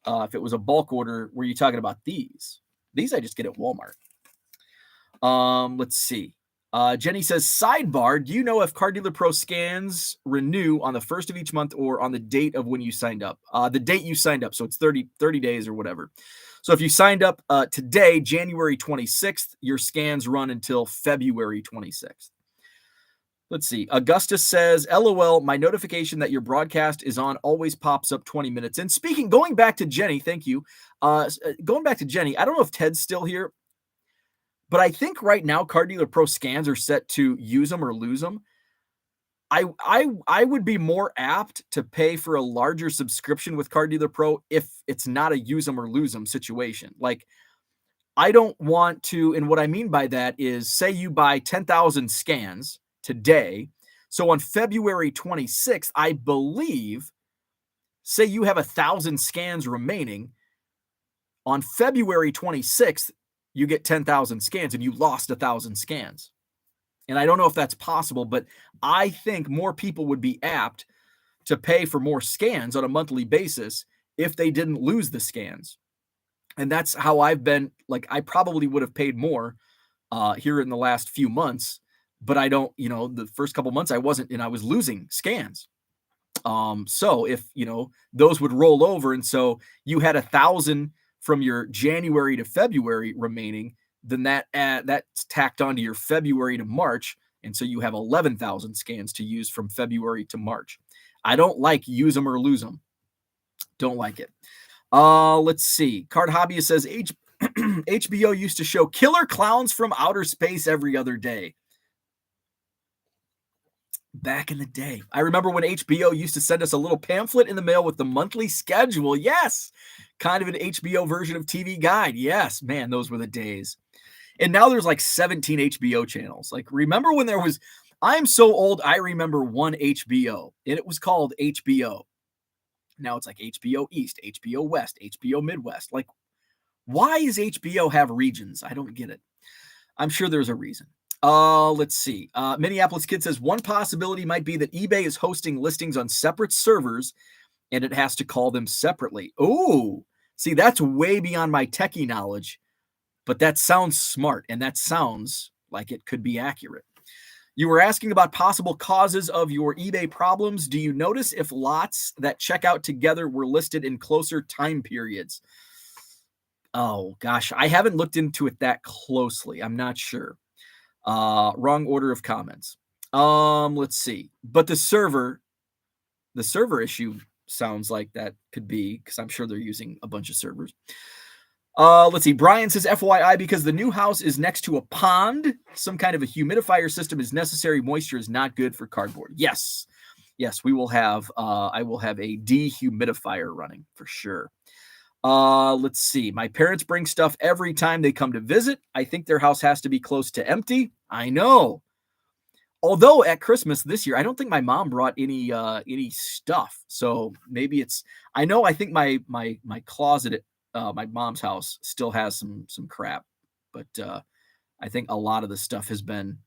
if it was a bulk order? Were you talking about these? These I just get at Walmart. Let's see. Jenny says, sidebar, do you know if Car Dealer Pro scans renew on the first of each month or on the date of when you signed up? The date you signed up, so it's 30 days or whatever. So if you signed up today, January 26th, your scans run until February 26th. Let's see. Augustus says, LOL, my notification that your broadcast is on always pops up 20 minutes. And going back to Jenny, thank you. Going back to Jenny, I don't know if Ted's still here. But I think right now, Car Dealer Pro scans are set to use them or lose them. I would be more apt to pay for a larger subscription with Car Dealer Pro if it's not a use them or lose them situation. Like, I don't want to, and what I mean by that is, say you buy 10,000 scans today. So on February 26th, I believe, say you have 1,000 scans remaining. On February 26th, you get 10,000 scans and you lost 1,000 scans. And I don't know if that's possible, but I think more people would be apt to pay for more scans on a monthly basis if they didn't lose the scans. And that's how I've been. Like, I probably would have paid more here in the last few months, but I don't, the first couple months I wasn't, and I was losing scans. So if, those would roll over, and so you had 1,000 from your January to February remaining, then that's tacked onto your February to March. And so you have 11,000 scans to use from February to March. I don't like use them or lose them. Don't like it. Let's see. Card Hobbyist says HBO used to show killer clowns from outer space every other day. Back in the day. I remember when HBO used to send us a little pamphlet in the mail with the monthly schedule. Yes. Kind of an HBO version of TV Guide. Yes. Man, those were the days. And now there's like 17 HBO channels. Like, remember when there was, I'm so old, I remember one HBO, and it was called HBO. Now it's like HBO East, HBO West, HBO Midwest. Like, why does HBO have regions? I don't get it. I'm sure there's a reason. Let's see. Minneapolis Kid says one possibility might be that eBay is hosting listings on separate servers and it has to call them separately. Oh, see, that's way beyond my techie knowledge, but that sounds smart and that sounds like it could be accurate. You were asking about possible causes of your eBay problems. Do you notice if lots that check out together were listed in closer time periods? Oh, gosh, I haven't looked into it that closely. I'm not sure. Wrong order of comments. Let's see. But the server issue sounds like that could be, because I'm sure they're using a bunch of servers. Let's see. Brian says, FYI, because the new house is next to a pond, some kind of a humidifier system is necessary. Moisture is not good for cardboard. Yes, we will have, I will have a dehumidifier running for sure. Let's see. My parents bring stuff every time they come to visit. I think their house has to be close to empty. I know. Although at Christmas this year, I don't think my mom brought any stuff. So maybe it's, I think my closet at my mom's house still has some crap, but I think a lot of the stuff has been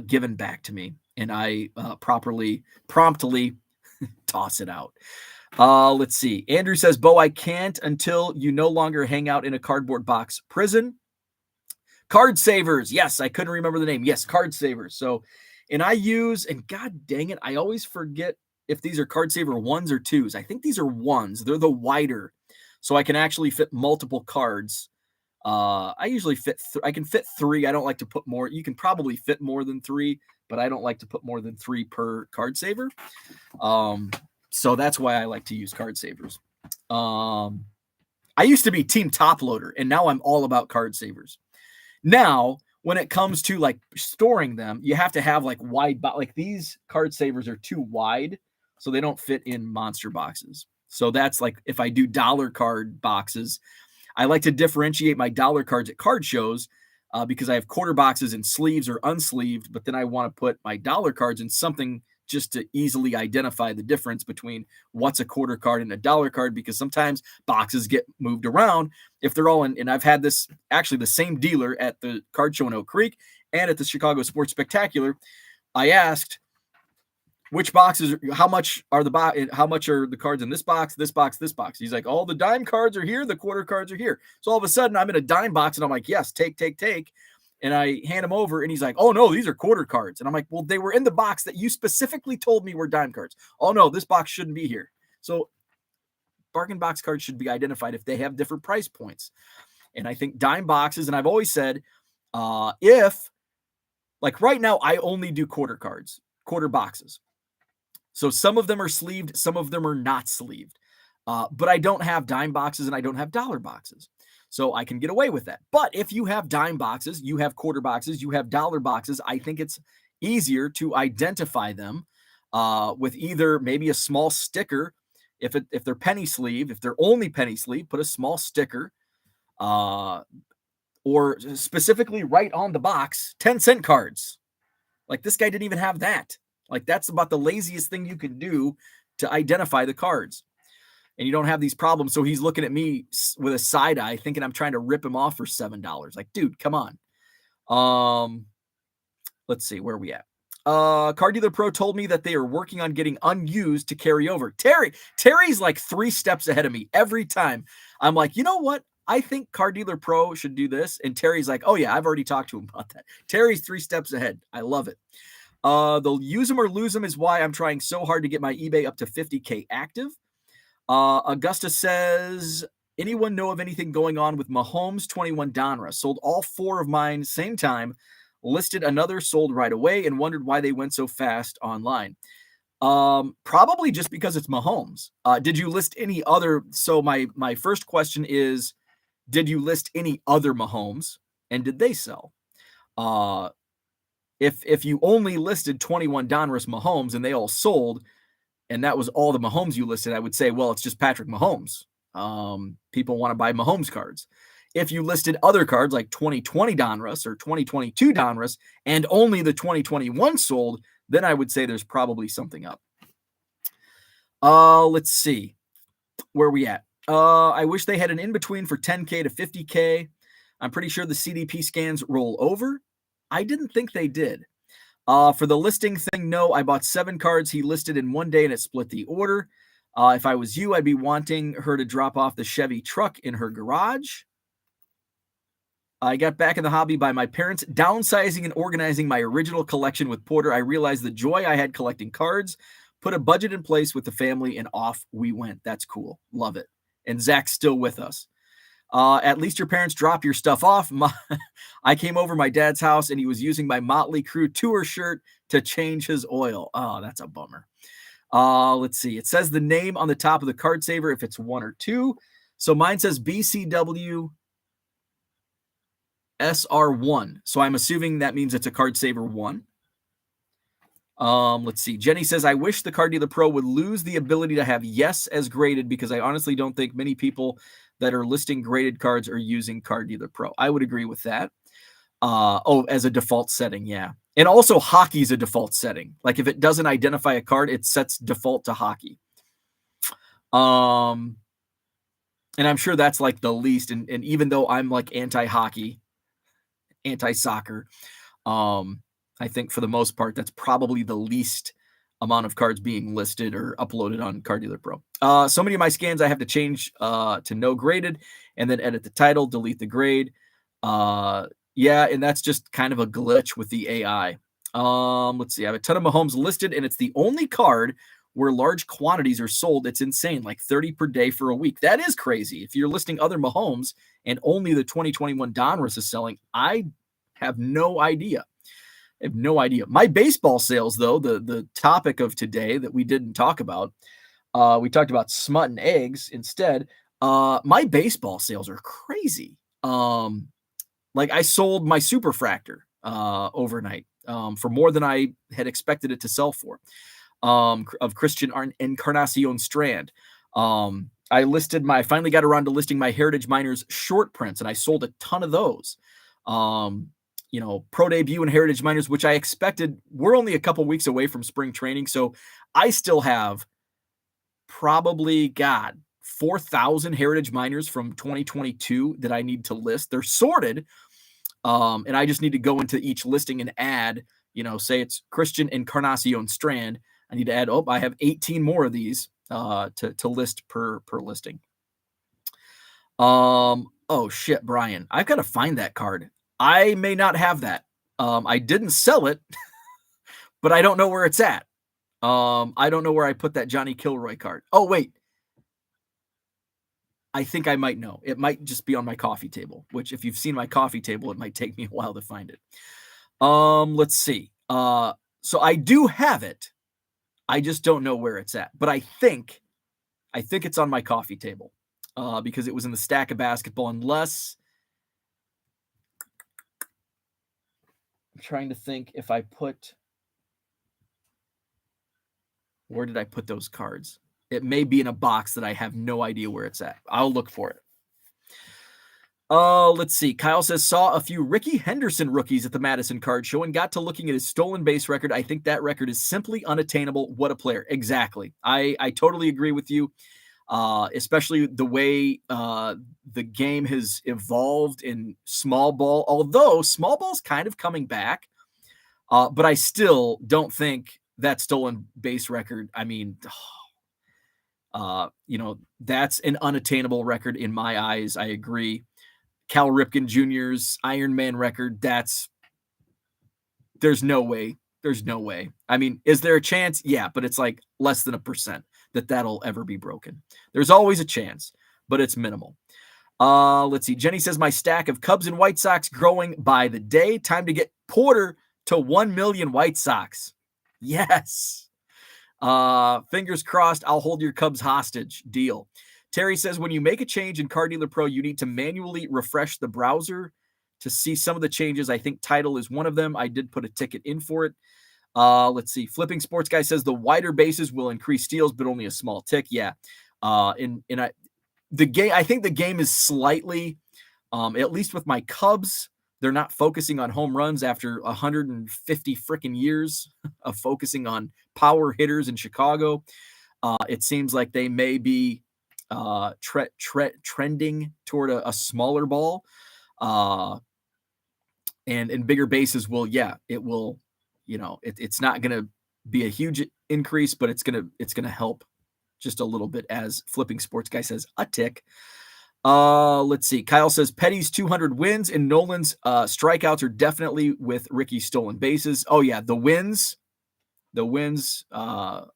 given back to me, and I promptly toss it out. Let's see. Andrew says, Bo, I can't until you no longer hang out in a cardboard box prison. Card Savers. Yes, I couldn't remember the name. Yes, Card Savers. So, and I use, and God dang it, I always forget if these are Card Saver 1s or 2s. I think these are 1s. They're the wider, so I can actually fit multiple cards. I usually I can fit 3. I don't like to put more. You can probably fit more than 3, but I don't like to put more than 3 per Card Saver. So that's why I like to use Card Savers. I used to be Team Top Loader, and now I'm all about Card Savers. Now, when it comes to like storing them, you have to have like wide, like these Card Savers are too wide, so they don't fit in monster boxes. So that's like, if I do dollar card boxes, I like to differentiate my dollar cards at card shows because I have quarter boxes in sleeves or unsleeved, but then I want to put my dollar cards in something just to easily identify the difference between what's a quarter card and a dollar card, because sometimes boxes get moved around if they're all in. And I've had this, actually the same dealer at the card show in Oak Creek and at the Chicago Sports Spectacular. I asked, which boxes, how much are the cards in this box, this box, this box? He's like, all the dime cards are here, the quarter cards are here. So all of a sudden I'm in a dime box and I'm like, yes, take. And I hand him over and he's like, oh no, these are quarter cards. And I'm like, well, they were in the box that you specifically told me were dime cards. Oh no, this box shouldn't be here. So bargain box cards should be identified if they have different price points. And I think dime boxes, and I've always said, if, like right now, I only do quarter boxes. So some of them are sleeved, some of them are not sleeved. But I don't have dime boxes and I don't have dollar boxes. So I can get away with that. But if you have dime boxes, you have quarter boxes, you have dollar boxes, I think it's easier to identify them with either maybe a small sticker. If they're penny sleeve, if they're only penny sleeve, put a small sticker or specifically write on the box 10-cent cards. Like this guy didn't even have that. Like that's about the laziest thing you can do to identify the cards. And you don't have these problems. So he's looking at me with a side eye thinking I'm trying to rip him off for $7. Like, dude, come on. let's see, where are we at? Car Dealer Pro told me that they are working on getting unused to carry over. Terry's like 3 steps ahead of me every time. I'm like, you know what? I think Car Dealer Pro should do this. And Terry's like, oh yeah, I've already talked to him about that. Terry's 3 steps ahead. I love it. They'll use them or lose them is why I'm trying so hard to get my eBay up to 50K active. Augusta says, anyone know of anything going on with Mahomes 21 Donruss? Sold all 4 of mine same time, listed another, sold right away, and wondered why they went so fast online. Probably just because it's Mahomes. Did you list any other? So my first question is, did you list any other Mahomes, and did they sell? If you only listed 21 Donruss Mahomes and they all sold, and that was all the Mahomes you listed, I would say, well, it's just Patrick Mahomes. People want to buy Mahomes cards. If you listed other cards like 2020 Donruss or 2022 Donruss and only the 2021 sold, then I would say there's probably something up. Let's see. Where are we at? I wish they had an in-between for 10K to 50K. I'm pretty sure the CDP scans roll over. I didn't think they did. For the listing thing, no, I bought 7 cards he listed in one day and it split the order. If I was you, I'd be wanting her to drop off the Chevy truck in her garage. I got back in the hobby by my parents downsizing and organizing my original collection with Porter. I realized the joy I had collecting cards, put a budget in place with the family, and off we went. That's cool. Love it. And Zach's still with us. At least your parents dropped your stuff off. I came over my dad's house and he was using my Motley Crue tour shirt to change his oil. Oh, that's a bummer. Let's see. It says the name on the top of the card saver if it's 1 or 2. So mine says BCW SR1. So I'm assuming that means it's a card saver 1. Let's see. Jenny says, I wish the Card Dealer Pro would lose the ability to have yes as graded because I honestly don't think many people that are listing graded cards are using Card Dealer Pro. I would agree with that. As a default setting, yeah. And also hockey is a default setting. Like if it doesn't identify a card, it sets default to hockey. And I'm sure that's like the least. And even though I'm like anti-hockey, anti-soccer, I think for the most part, that's probably the least amount of cards being listed or uploaded on Card Dealer Pro. So many of my scans I have to change to no graded and then edit the title, delete the grade. Yeah, and that's just kind of a glitch with the AI. Let's see. I have a ton of Mahomes listed, and it's the only card where large quantities are sold. It's insane, like 30 per day for a week. That is crazy. If you're listing other Mahomes and only the 2021 Donruss is selling, I have no idea. I have no idea. My baseball sales, though, the topic of today that we didn't talk about, we talked about smut and eggs instead. My baseball sales are crazy. Like I sold my Superfractor overnight for more than I had expected it to sell for, of Christian Encarnacion Strand. I finally got around to listing my Heritage Miners short prints, and I sold a ton of those. Pro debut and Heritage Miners, which I expected. We're only a couple weeks away from spring training, so I still have probably 4,000 Heritage Miners from 2022 that I need to list. They're sorted, and I just need to go into each listing and add, say it's Christian Encarnacion Strand. I need to add, I have 18 more of these to list per listing. Oh shit, Brian, I've got to find that card. I may not have that. I didn't sell it, but I don't know where it's at. I don't know where I put that Johnny Kilroy card. Oh, wait. I think I might know. It might just be on my coffee table, which if you've seen my coffee table, it might take me a while to find it. Let's see. So I do have it. I just don't know where it's at, but I think it's on my coffee table because it was in the stack of basketball, unless I'm trying to think if I where did I put those cards? It may be in a box that I have no idea where it's at. I'll look for it. Let's see. Kyle says, saw a few Ricky Henderson rookies at the Madison card show and got to looking at his stolen base record. I think that record is simply unattainable. What a player. Exactly. I totally agree with you. Especially the way the game has evolved in small ball, although small ball's kind of coming back. But I still don't think that stolen base record, I mean, that's an unattainable record in my eyes. I agree. Cal Ripken Jr.'s Ironman record, there's no way. There's no way. I mean, is there a chance? Yeah, but it's like less than 1% that that'll ever be broken. There's always a chance, but it's minimal. Let's see. Jenny says, my stack of Cubs and White Sox growing by the day. Time to get Porter to 1 million White Sox. Yes. Fingers crossed, I'll hold your Cubs hostage. Deal. Terry says, when you make a change in Car Dealer Pro, you need to manually refresh the browser to see some of the changes. I think title is one of them. I did put a ticket in for it. Let's see. Flipping Sports Guy says the wider bases will increase steals, but only a small tick. Yeah. The game, I think the game is slightly, at least with my Cubs, they're not focusing on home runs after 150 freaking years of focusing on power hitters in Chicago. It seems like they may be trending toward a smaller ball. And bigger bases will, it will, it's not going to be a huge increase, but it's going to help just a little bit, as Flipping Sports Guy says, a tick. Let's see. Kyle says Petty's 200 wins and Nolan's strikeouts are definitely with Ricky's stolen bases. Oh yeah, the wins are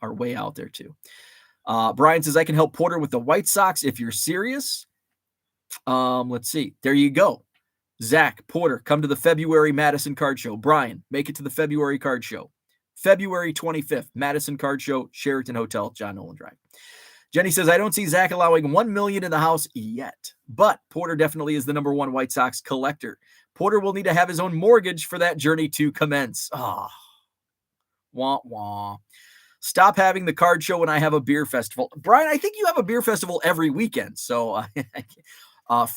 way out there too. Brian says I can help Porter with the White Sox if you're serious. Let's see. There you go. Zach, Porter, come to the February Madison Card Show. Brian, make it to the February Card Show. February 25th, Madison Card Show, Sheraton Hotel, John Nolan Drive. Jenny says, I don't see Zach allowing $1 million in the house yet, but Porter definitely is the number one White Sox collector. Porter will need to have his own mortgage for that journey to commence. Wah, wah. Stop having the card show when I have a beer festival. Brian, I think you have a beer festival every weekend. So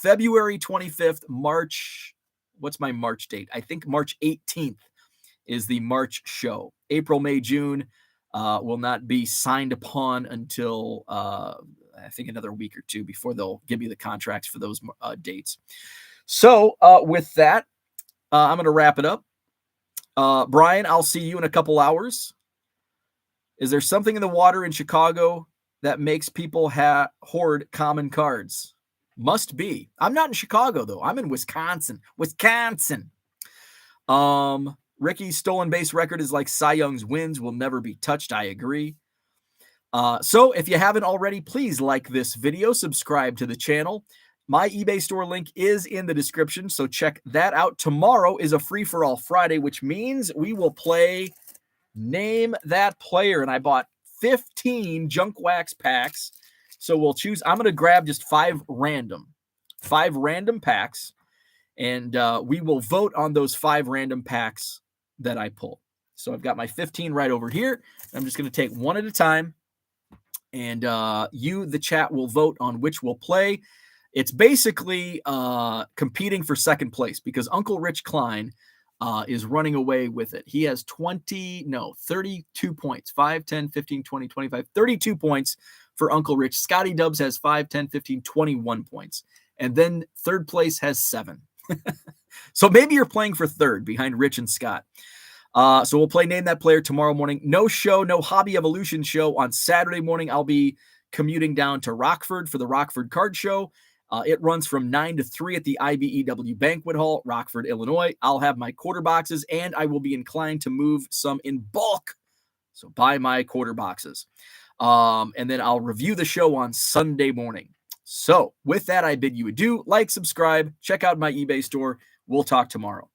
February 25th, March. What's my March date? I think March 18th is the March show. April, May, June will not be signed upon until I think another week or two before they'll give you the contracts for those dates. So with that, I'm going to wrap it up. Brian, I'll see you in a couple hours. Is there something in the water in Chicago that makes people hoard common cards? Must be. I'm not in Chicago, though. I'm in Wisconsin. Ricky's stolen base record is like Cy Young's wins, will never be touched. I agree. So if you haven't already, please like this video, subscribe to the channel. My eBay store link is in the description, so check that out. Tomorrow is a free-for-all Friday, which means we will play Name That Player, and I bought 15 junk wax packs. So we'll choose. I'm going to grab just five random packs, and we will vote on those 5 random packs that I pull. So I've got my 15 right over here. I'm just going to take one at a time, and the chat, will vote on which we'll play. It's basically competing for second place because Uncle Rich Klein is running away with it. He has 32 points, 5, 10, 15, 20, 25, 32 points for Uncle Rich. Scotty Dubs has 5, 10, 15, 21 points. And then third place has 7. So maybe you're playing for third behind Rich and Scott. So we'll play Name That Player tomorrow morning. No show, no Hobby Evolution show. On Saturday morning, I'll be commuting down to Rockford for the Rockford Card Show. It runs from 9 to 3 at the IBEW Banquet Hall, Rockford, Illinois. I'll have my quarter boxes, and I will be inclined to move some in bulk. So buy my quarter boxes. And then I'll review the show on Sunday morning. So with that, I bid you adieu. Like, subscribe, check out my eBay store. We'll talk tomorrow.